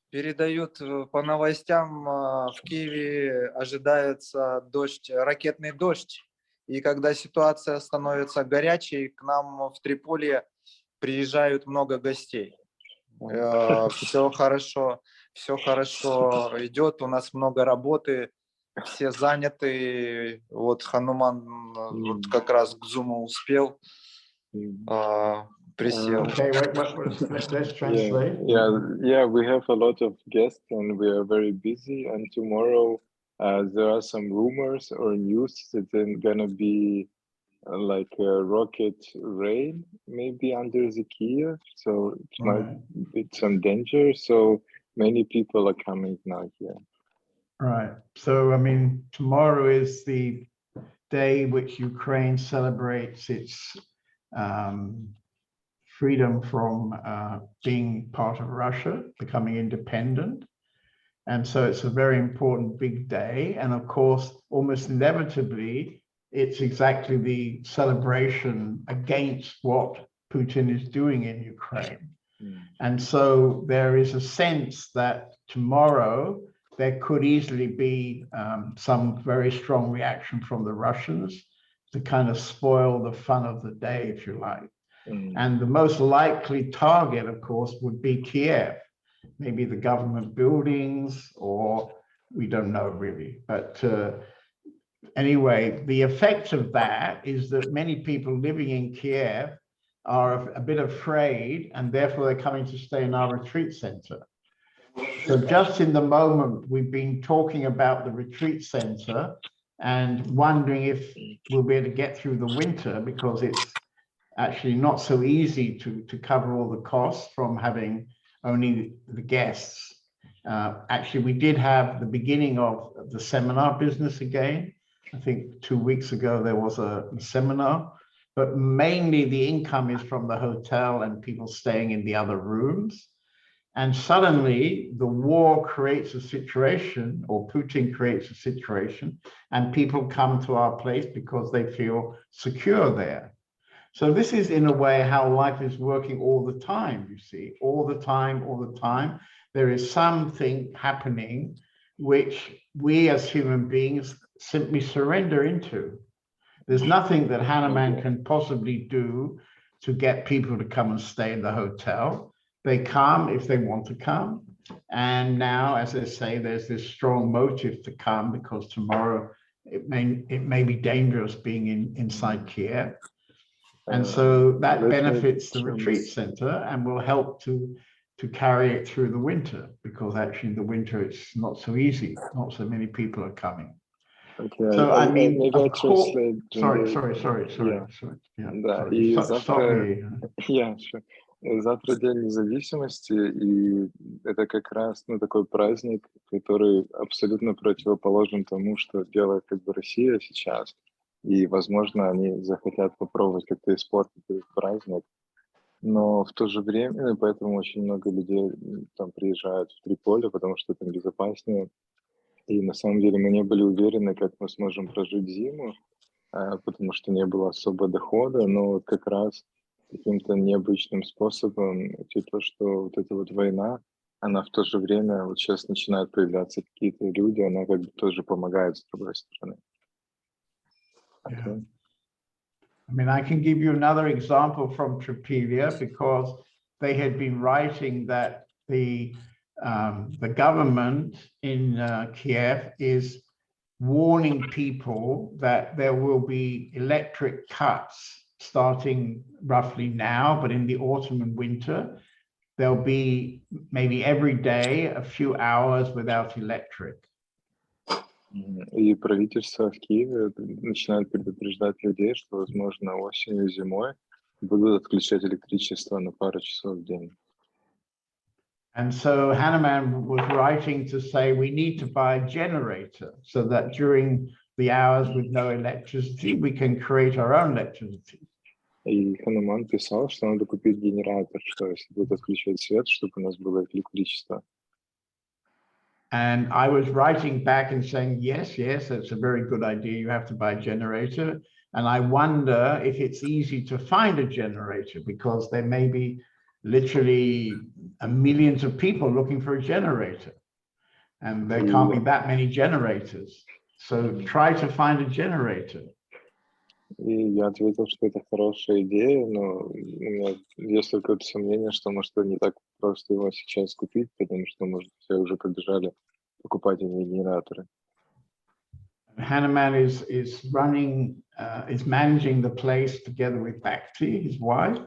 передают по новостям, в Киеве ожидается дождь, ракетный дождь. И когда ситуация становится горячей, к нам в Триполье приезжают много гостей. Все хорошо идет, у нас много работы, все заняты. Вот Хануман вот как раз к Зуму успел, присел. Okay, let's translate. Yeah, we have a lot of guests and we are very busy, and tomorrow there are some rumors or news that there's gonna be like a rocket rain maybe under the Kiev, so it might be some danger. So many people are coming now here. Right. So I mean, tomorrow is the day which Ukraine celebrates its freedom from being part of Russia, becoming independent. And so it's a very important big day. And of course, almost inevitably, it's exactly the celebration against what Putin is doing in Ukraine. And so there is a sense that tomorrow there could easily be some very strong reaction from the Russians to kind of spoil the fun of the day, if you like. And the most likely target, of course, would be Kiev. Maybe the government buildings, or we don't know really. But anyway, the effect of that is that many people living in Kiev are a bit afraid, and therefore they're coming to stay in our retreat center. So just in the moment, we've been talking about the retreat center and wondering if we'll be able to get through the winter, because it's actually not so easy to cover all the costs from having only the guests. Actually, we did have the beginning of the seminar business again. I think 2 weeks ago there was a seminar, but mainly the income is from the hotel and people staying in the other rooms. And suddenly the war creates a situation, or Putin creates a situation, and people come to our place because they feel secure there. So this is in a way how life is working all the time, you see, all the time. There is something happening which we as human beings simply surrender into. There's nothing that Hanuman can possibly do to get people to come and stay in the hotel. They come if they want to come. And now, as I say, there's this strong motive to come because tomorrow it may be dangerous being inside Kiev. And so that benefits the retreat center and will help to carry it through the winter, because actually in the winter it's not so easy. Not so many people are coming. Okay, So I mean, maybe I of course, translate. sorry. Yeah. Yeah, Да, sorry. и Stop завтра, me. yeah, sure. Завтра День независимости, и это как раз, ну, такой праздник, который абсолютно противоположен тому, что делает как бы Россия сейчас. И, возможно, они захотят попробовать как-то испортить этот праздник. Но в то же время, поэтому очень много людей там приезжают в Триполи, потому что там безопаснее. И на самом деле мы не были уверены, как мы сможем прожить зиму, потому что не было особо дохода, но вот как раз каким-то необычным способом, типа, что вот эта вот война, она в то же время, вот сейчас начинают появляться какие-то люди, она как бы тоже помогает с другой стороны. Okay. I mean, I can give you another example from Tripelia, because they had been writing that the government in Kiev is warning people that there will be electric cuts starting roughly now, but in the autumn and winter, there'll be maybe every day a few hours without electric. И правительство в Киеве начинает предупреждать людей, что, возможно, осенью и зимой будут отключать электричество на пару часов в день. And so Hanuman was writing to say we need to buy a generator so that during the hours with no electricity, we can create our own electricity. И Хануман писал, что надо купить генератор, что если будет отключать свет, чтобы у нас было электричество. And I was writing back and saying, yes, that's a very good idea. You have to buy a generator. And I wonder if it's easy to find a generator, because there may be literally millions of people looking for a generator. And there can't be that many generators. So try to find a generator. И я ответил, что это хорошая идея, но у меня есть какое-то сомнение, что, может, не так просто его сейчас купить, потому что, может, все уже побежали покупать эти генераторы. Hanuman is managing the place together with Bhakti, his wife.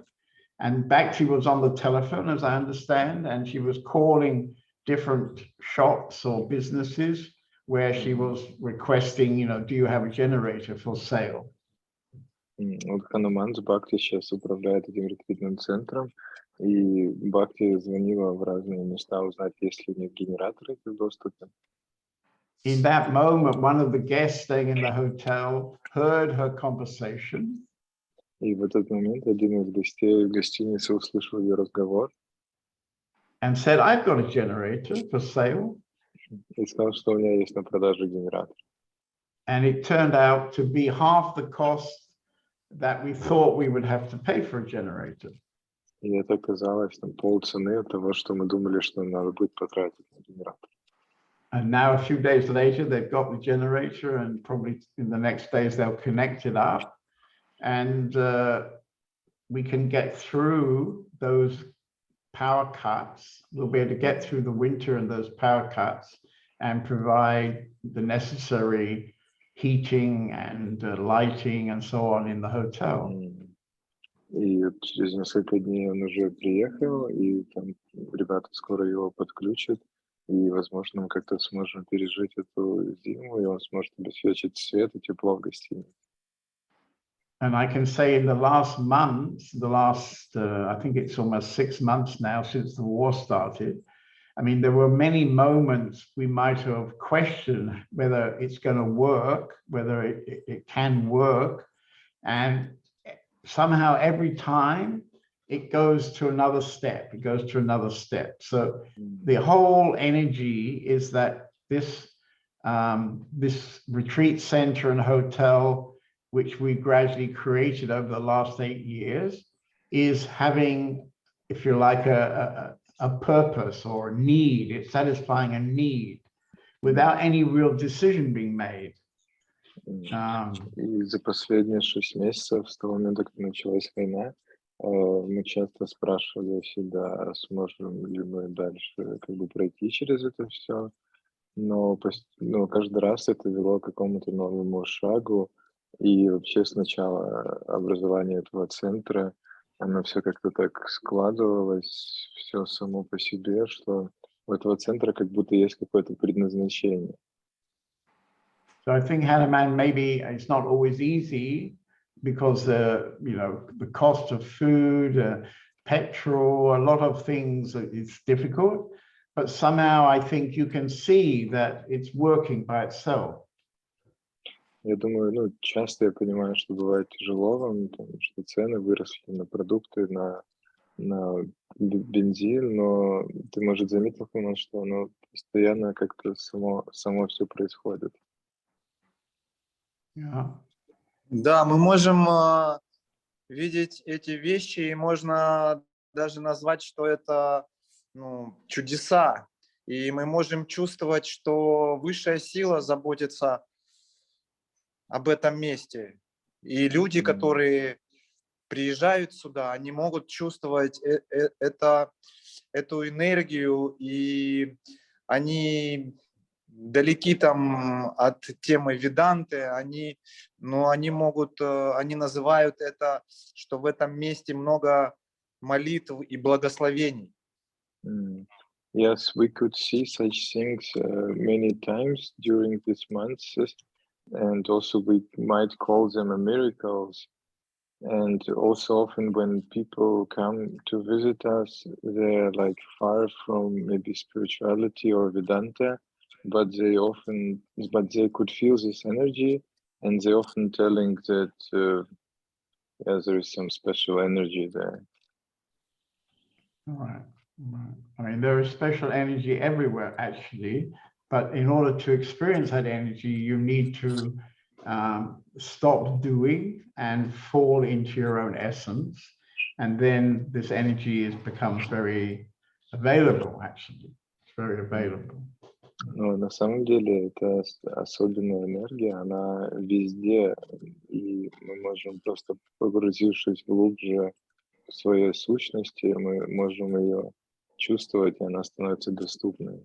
And Bhakti was on the telephone, as I understand, and she was calling different shops or businesses where she was requesting, do you have a generator for sale? Вот Хануман с Бхакти сейчас управляет этим ретритным центром, и Бхакти звонила в разные места узнать, есть ли у них генераторы в доступе. In that moment, one of the guests staying in the hotel heard her conversation. И в этот момент один из гостей в гостинице услышал ее разговор. And said, I've got a generator for sale. И сказал, что у меня есть на продажу генератор. And it turned out to be half the cost that we thought we would have to pay for a generator. И это оказалось полцены от того, что мы думали, что надо будет потратить на генератор. And now a few days later, they've got the generator, and probably in the next days, they'll connect it up. And we can get through those power cuts. We'll be able to get through the winter and those power cuts and provide the necessary heating and lighting and so on in the hotel. И через несколько дней он уже приехал, и там ребята скоро его подключат, и, возможно, мы как-то сможем пережить эту зиму, и он сможет обеспечить свет и тепло в гостинице. And I can say in the last months, I think it's almost 6 months now since the war started. I mean, there were many moments we might have questioned whether it's going to work, whether it can work. And somehow every time it goes to another step, it goes to another step. So the whole energy is that this retreat center and hotel, which we gradually created over the last 8 years, is having, if you like, a purpose or a need. It's satisfying a need without any real decision being made. И за последние 6 месяцев, с того момента, как началась война, мы часто спрашивали себя, сможем ли мы дальше как бы пройти через это все, но каждый раз это вело к какому-то новому шагу, и вообще с начала образования этого центра оно все как-то так складывалось, все само по себе, что у этого центра как будто есть какое-то предназначение. So I think Hanuman, maybe it's not always easy because the cost of food, petrol, a lot of things is difficult, but somehow I think you can see that it's working by itself. Я думаю, часто я понимаю, что бывает тяжело вам, что цены выросли на продукты, на бензин, но ты, может, заметил, что оно постоянно как-то само все происходит. Yeah. Да, мы можем видеть эти вещи, и можно даже назвать, что это чудеса. И мы можем чувствовать, что высшая сила заботится об этом месте. И люди, которые приезжают сюда, они могут чувствовать эту энергию, и они далеки там от темы веданты, они называют это, что в этом месте много молитв и благословений. Yes, we could see such things many times during these months, and also we might call them miracles. And also often when people come to visit us, they're like far from maybe spirituality or Vedanta, but they could feel this energy, and they often telling that there is some special energy there. All right. I mean, there is special energy everywhere, actually, but in order to experience that energy, you need to stop doing and fall into your own essence, and then this energy becomes very available. Actually, it's very available. Но на самом деле это особенная энергия, она везде, и мы можем просто, погрузившись глубже в своей сущности, мы можем ее чувствовать, и она становится доступной.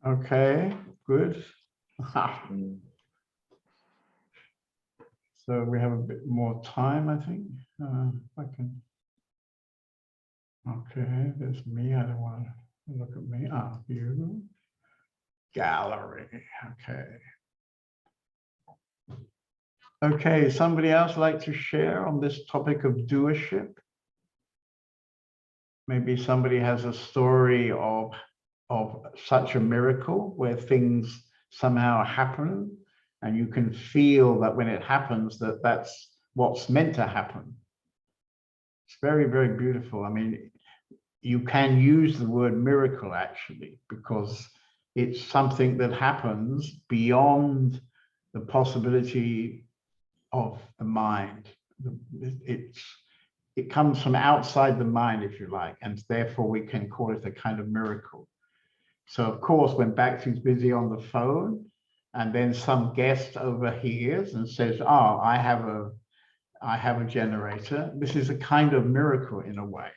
Okay, good. So we have a bit more time, I think. Okay, there's me. I don't want to look at me. You. Gallery. Okay. Okay, somebody else like to share on this topic of doership? Maybe somebody has a story of such a miracle where things somehow happen, and you can feel that when it happens, that's what's meant to happen. It's very, very beautiful. I mean, you can use the word miracle actually, because it's something that happens beyond the possibility of the mind. It comes from outside the mind, if you like, and therefore we can call it a kind of miracle. So of course, when Bhakti's busy on the phone, and then some guest overhears and says, "Oh, I have a generator," this is a kind of miracle in a way.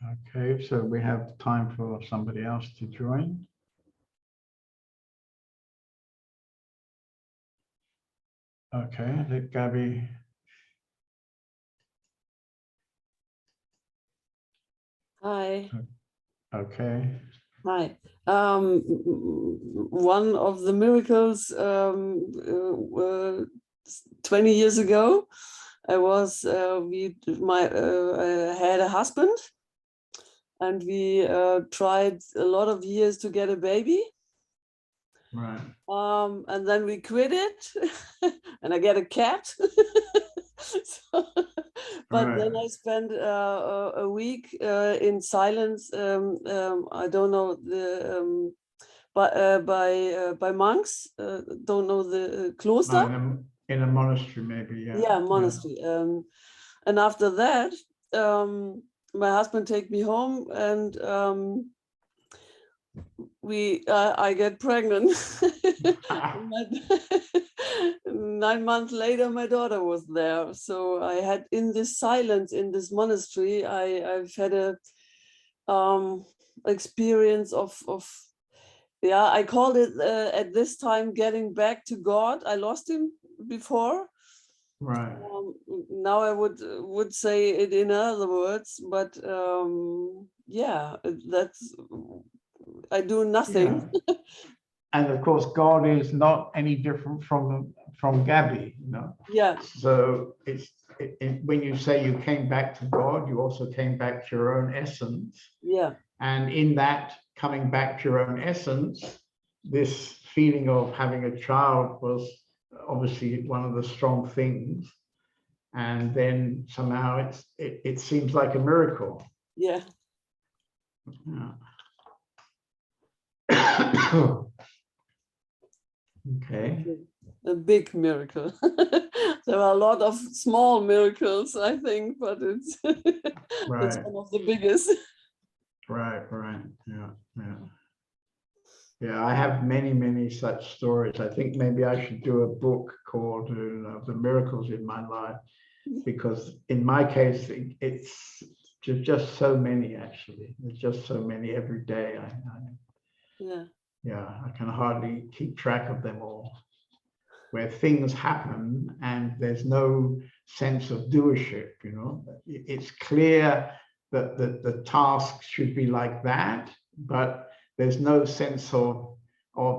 Okay, so we have time for somebody else to join. Okay, let Gabby. Hi. Okay. Hi. One of the miracles 20 years ago, I had a husband, and we tried a lot of years to get a baby. Right. And then we quit it, and I get a cat. But Right. then I spent a week in silence. I don't know the by monks. Don't know the Kloster. In a monastery, maybe. Yeah. Yeah, monastery. And after that, my husband take me home, and I get pregnant. 9 months later, my daughter was there. So I had, in this silence, in this monastery, I've had a experience of yeah, I called it at this time getting back to God. I lost him before. Right. Now I would say it in other words, but yeah, that's, I do nothing. Yeah. And of course, God is not any different from Gabby, you know. Yeah. So when you say you came back to God, you also came back to your own essence. Yeah. And in that coming back to your own essence, this feeling of having a child was obviously one of the strong things. And then somehow it seems like a miracle. Yeah. Yeah. Okay. A big miracle. There are a lot of small miracles, I think, but it's it's Right. one of the biggest. Right. Yeah. Yeah, I have many such stories. I think maybe I should do a book called The Miracles in My Life, because in my case, it's just so many, actually. There's just so many every day. Yeah. I can hardly keep track of them all, where things happen and there's no sense of doership, you know. It's clear that the task should be like that, but there's no sense of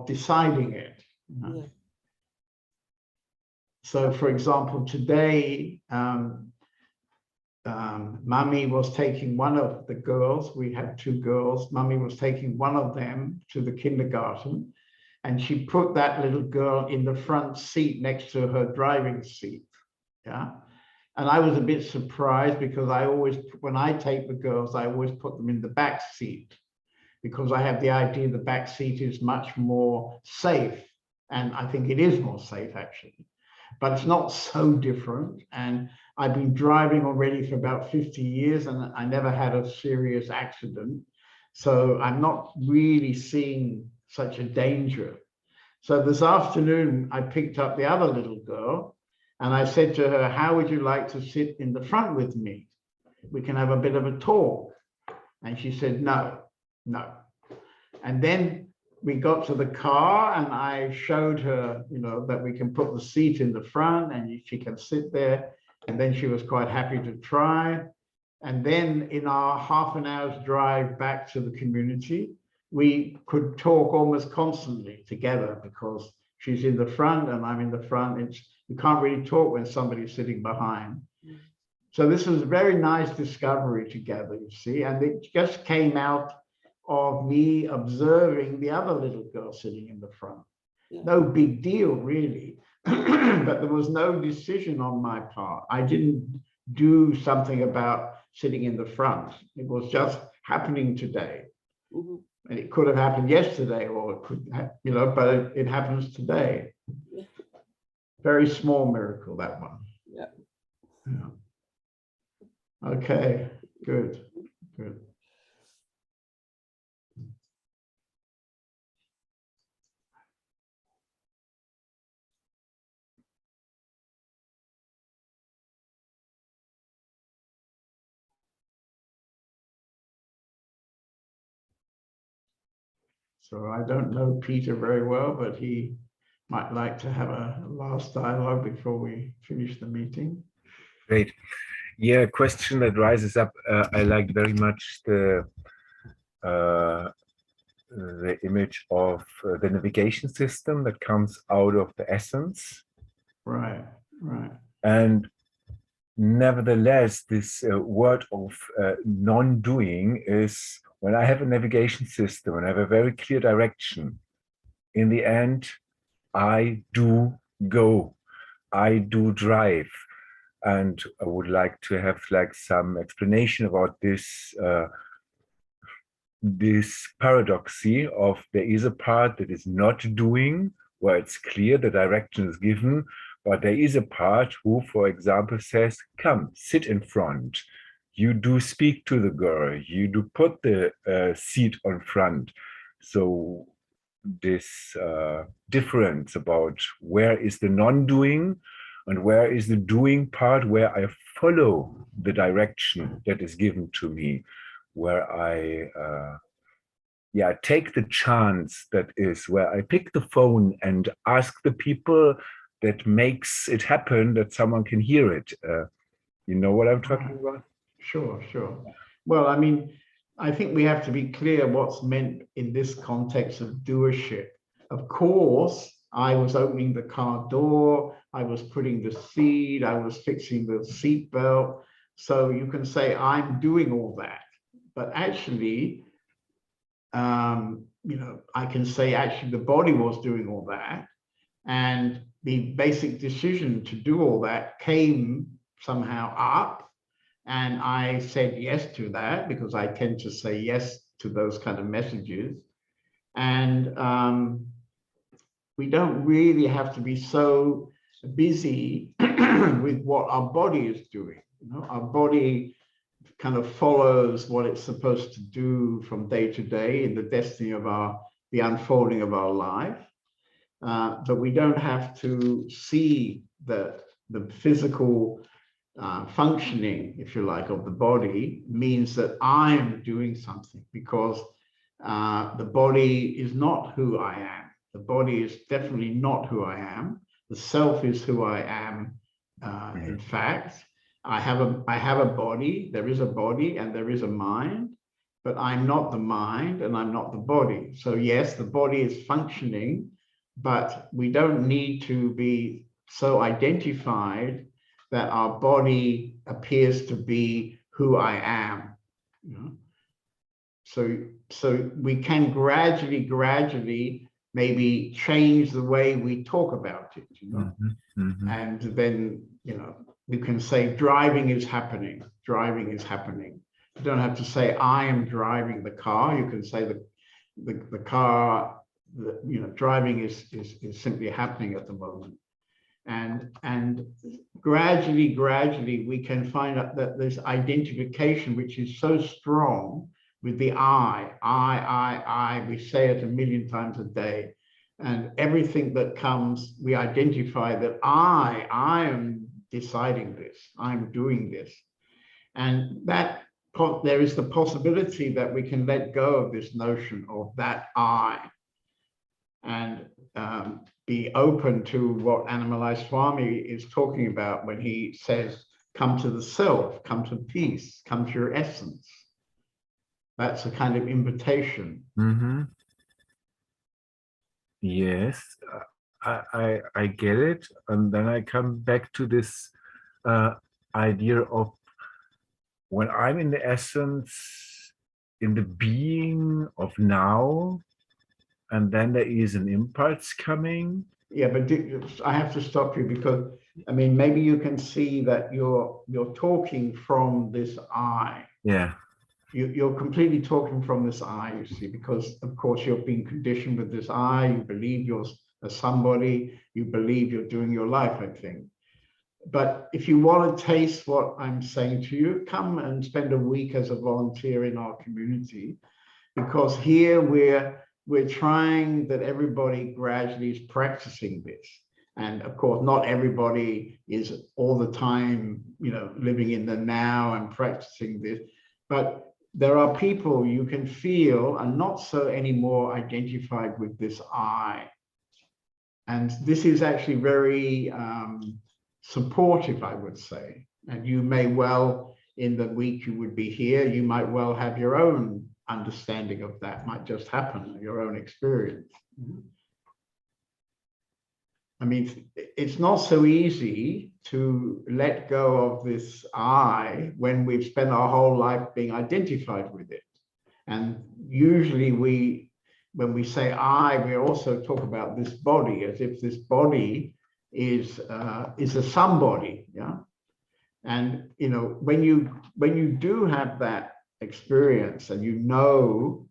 deciding it. You know? Yeah. So, for example, today, Mummy was taking one of the girls. We had two girls. Mummy was taking one of them to the kindergarten, and she put that little girl in the front seat next to her driving seat. Yeah. And I was a bit surprised, because when I take the girls, I always put them in the back seat, because I have the idea the back seat is much more safe. And I think it is more safe, actually. But it's not so different. And I've been driving already for about 50 years, and I never had a serious accident. So I'm not really seeing such a danger. So this afternoon, I picked up the other little girl, and I said to her, how would you like to sit in the front with me? We can have a bit of a talk. And she said, no. And then we got to the car, and I showed her, you know, that we can put the seat in the front and she can sit there. And then she was quite happy to try. And then in our half an hour's drive back to the community, we could talk almost constantly together, because she's in the front and I'm in the front. You can't really talk when somebody's sitting behind. So this was a very nice discovery together, you see, and it just came out of me observing the other little girl sitting in the front. Yeah. No big deal, really, but there was no decision on my part. I didn't do something about sitting in the front. It was just happening today. Mm-hmm. And it could have happened yesterday, or it could, you know, but it happens today. Yeah. Very small miracle, that one. Yeah. Okay, good. So I don't know Peter very well, but he might like to have a last dialogue before we finish the meeting. Great. Yeah, a question that rises up. I liked very much the image of the navigation system that comes out of the essence. Right, right. And nevertheless, this word of non-doing is, when I have a navigation system and I have a very clear direction, in the end, I do go, I do drive. And I would like to have like some explanation about this this paradoxy of there is a part that is not doing, where it's clear the direction is given, but there is a part who, for example, says, come, sit in front. You do speak to the girl, you do put the seat on front. So this difference about where is the non-doing and where is the doing part, where I follow the direction that is given to me, where I take the chance that is, where I pick the phone and ask the people that makes it happen that someone can hear it. You know what I'm talking about? Sure, sure. Well, I mean, I think we have to be clear what's meant in this context of doership. Of course, I was opening the car door, I was putting the seat, I was fixing the seat belt. So you can say I'm doing all that, but actually, you know, I can say actually the body was doing all that, and the basic decision to do all that came somehow up, and I said yes to that because I tend to say yes to those kind of messages. And we don't really have to be so busy with what our body is doing. You know, our body kind of follows what it's supposed to do from day to day in the destiny of the unfolding of our life. But we don't have to see the physical functioning, if you like, of the body means that I'm doing something, because the body is not who I am. The body is definitely not who I am. The self is who I am. In fact, I have a body, there is a body and there is a mind, but I'm not the mind and I'm not the body. So yes, the body is functioning, but we don't need to be so identified that our body appears to be who I am. You know? So we can gradually maybe change the way we talk about it, you know. And then, you know, you can say driving is happening. Driving is happening. You don't have to say I am driving the car. You can say the car, you know, driving is simply happening at the moment. And gradually we can find out that this identification, which is so strong with the I, we say it 1,000,000 times a day. And everything that comes, we identify that I am deciding this, I'm doing this. And that there is the possibility that we can let go of this notion of that I, and be open to what Annamalai Swami is talking about when he says, come to the self, come to peace, come to your essence. That's a kind of invitation. Yes, I get it. And then I come back to this idea of when I'm in the essence, in the being of now, and then there is an impulse coming. Yeah, but I have to stop you because, I mean, maybe you can see that you're talking from this I. Yeah. You're completely talking from this I, you see, because of course you're being conditioned with this I, you believe you're a somebody, you believe you're doing your life, I think. But if you want to taste what I'm saying to you, come and spend a week as a volunteer in our community, because here we're trying that everybody gradually is practicing this. And of course, not everybody is all the time, you know, living in the now and practicing this, but there are people you can feel are not so anymore identified with this I. And this is actually very supportive, I would say. And you may well, in the week you would be here, you might well have your own understanding of that, might just happen, your own experience. I mean, it's not so easy to let go of this I when we've spent our whole life being identified with it. And usually when we say I, we also talk about this body as if this body is a somebody, yeah. And you know, when you do have that experience and you know,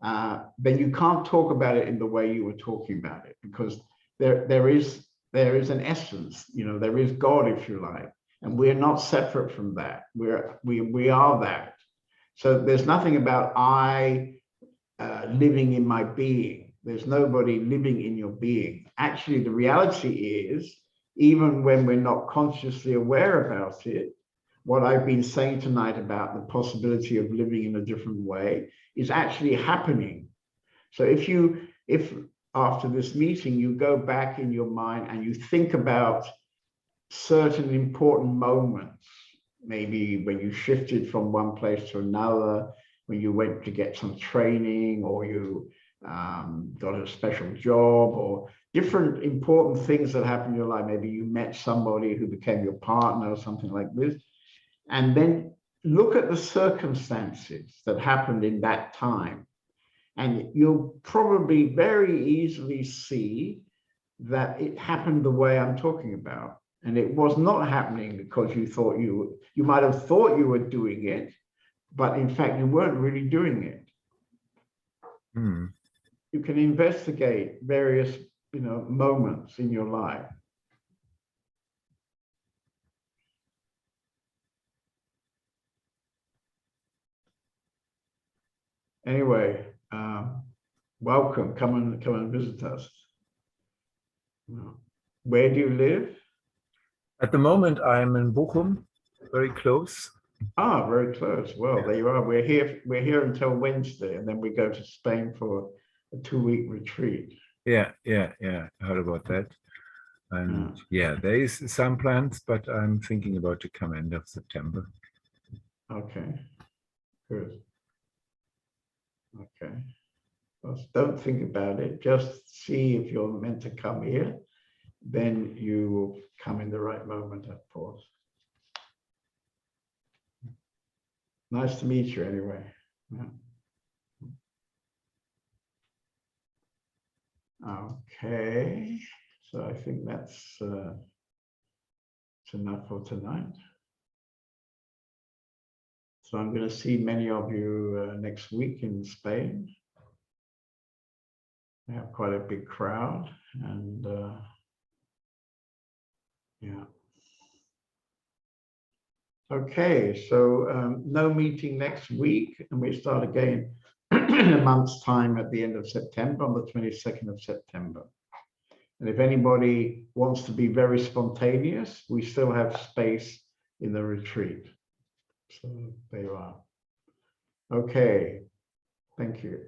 then you can't talk about it in the way you were talking about it, because there is an essence, you know, there is God, if you like, and we're not separate from that. We are that. So there's nothing about I living in my being. There's nobody living in your being. Actually, the reality is, even when we're not consciously aware about it, what I've been saying tonight about the possibility of living in a different way is actually happening. So if after this meeting, you go back in your mind and you think about certain important moments, maybe when you shifted from one place to another, when you went to get some training, or you got a special job, or different important things that happened in your life. Maybe you met somebody who became your partner or something like this. And then look at the circumstances that happened in that time. And you'll probably very easily see that it happened the way I'm talking about. And it was not happening because you thought you might have thought you were doing it, but in fact, you weren't really doing it. You can investigate various, you know, moments in your life. Anyway, welcome. Come and visit us. Where do you live? At the moment, I'm in Bochum, very close. Ah, very close. Well, there you are. We're here until Wednesday, and then we go to Spain for a 2-week retreat. Yeah. I heard about that. And yeah, there is some plans, but I'm thinking about to come end of September. Okay, good. Okay. Well, don't think about it. Just see if you're meant to come here. Then you will come in the right moment, of course. Nice to meet you anyway. Yeah. Okay, so I think that's enough for tonight. So I'm going to see many of you next week in Spain. We have quite a big crowd, and yeah. Okay, so no meeting next week, and we start again in a month's time at the end of September, on the 22nd of September. And if anybody wants to be very spontaneous, we still have space in the retreat. So there you are. Okay, thank you.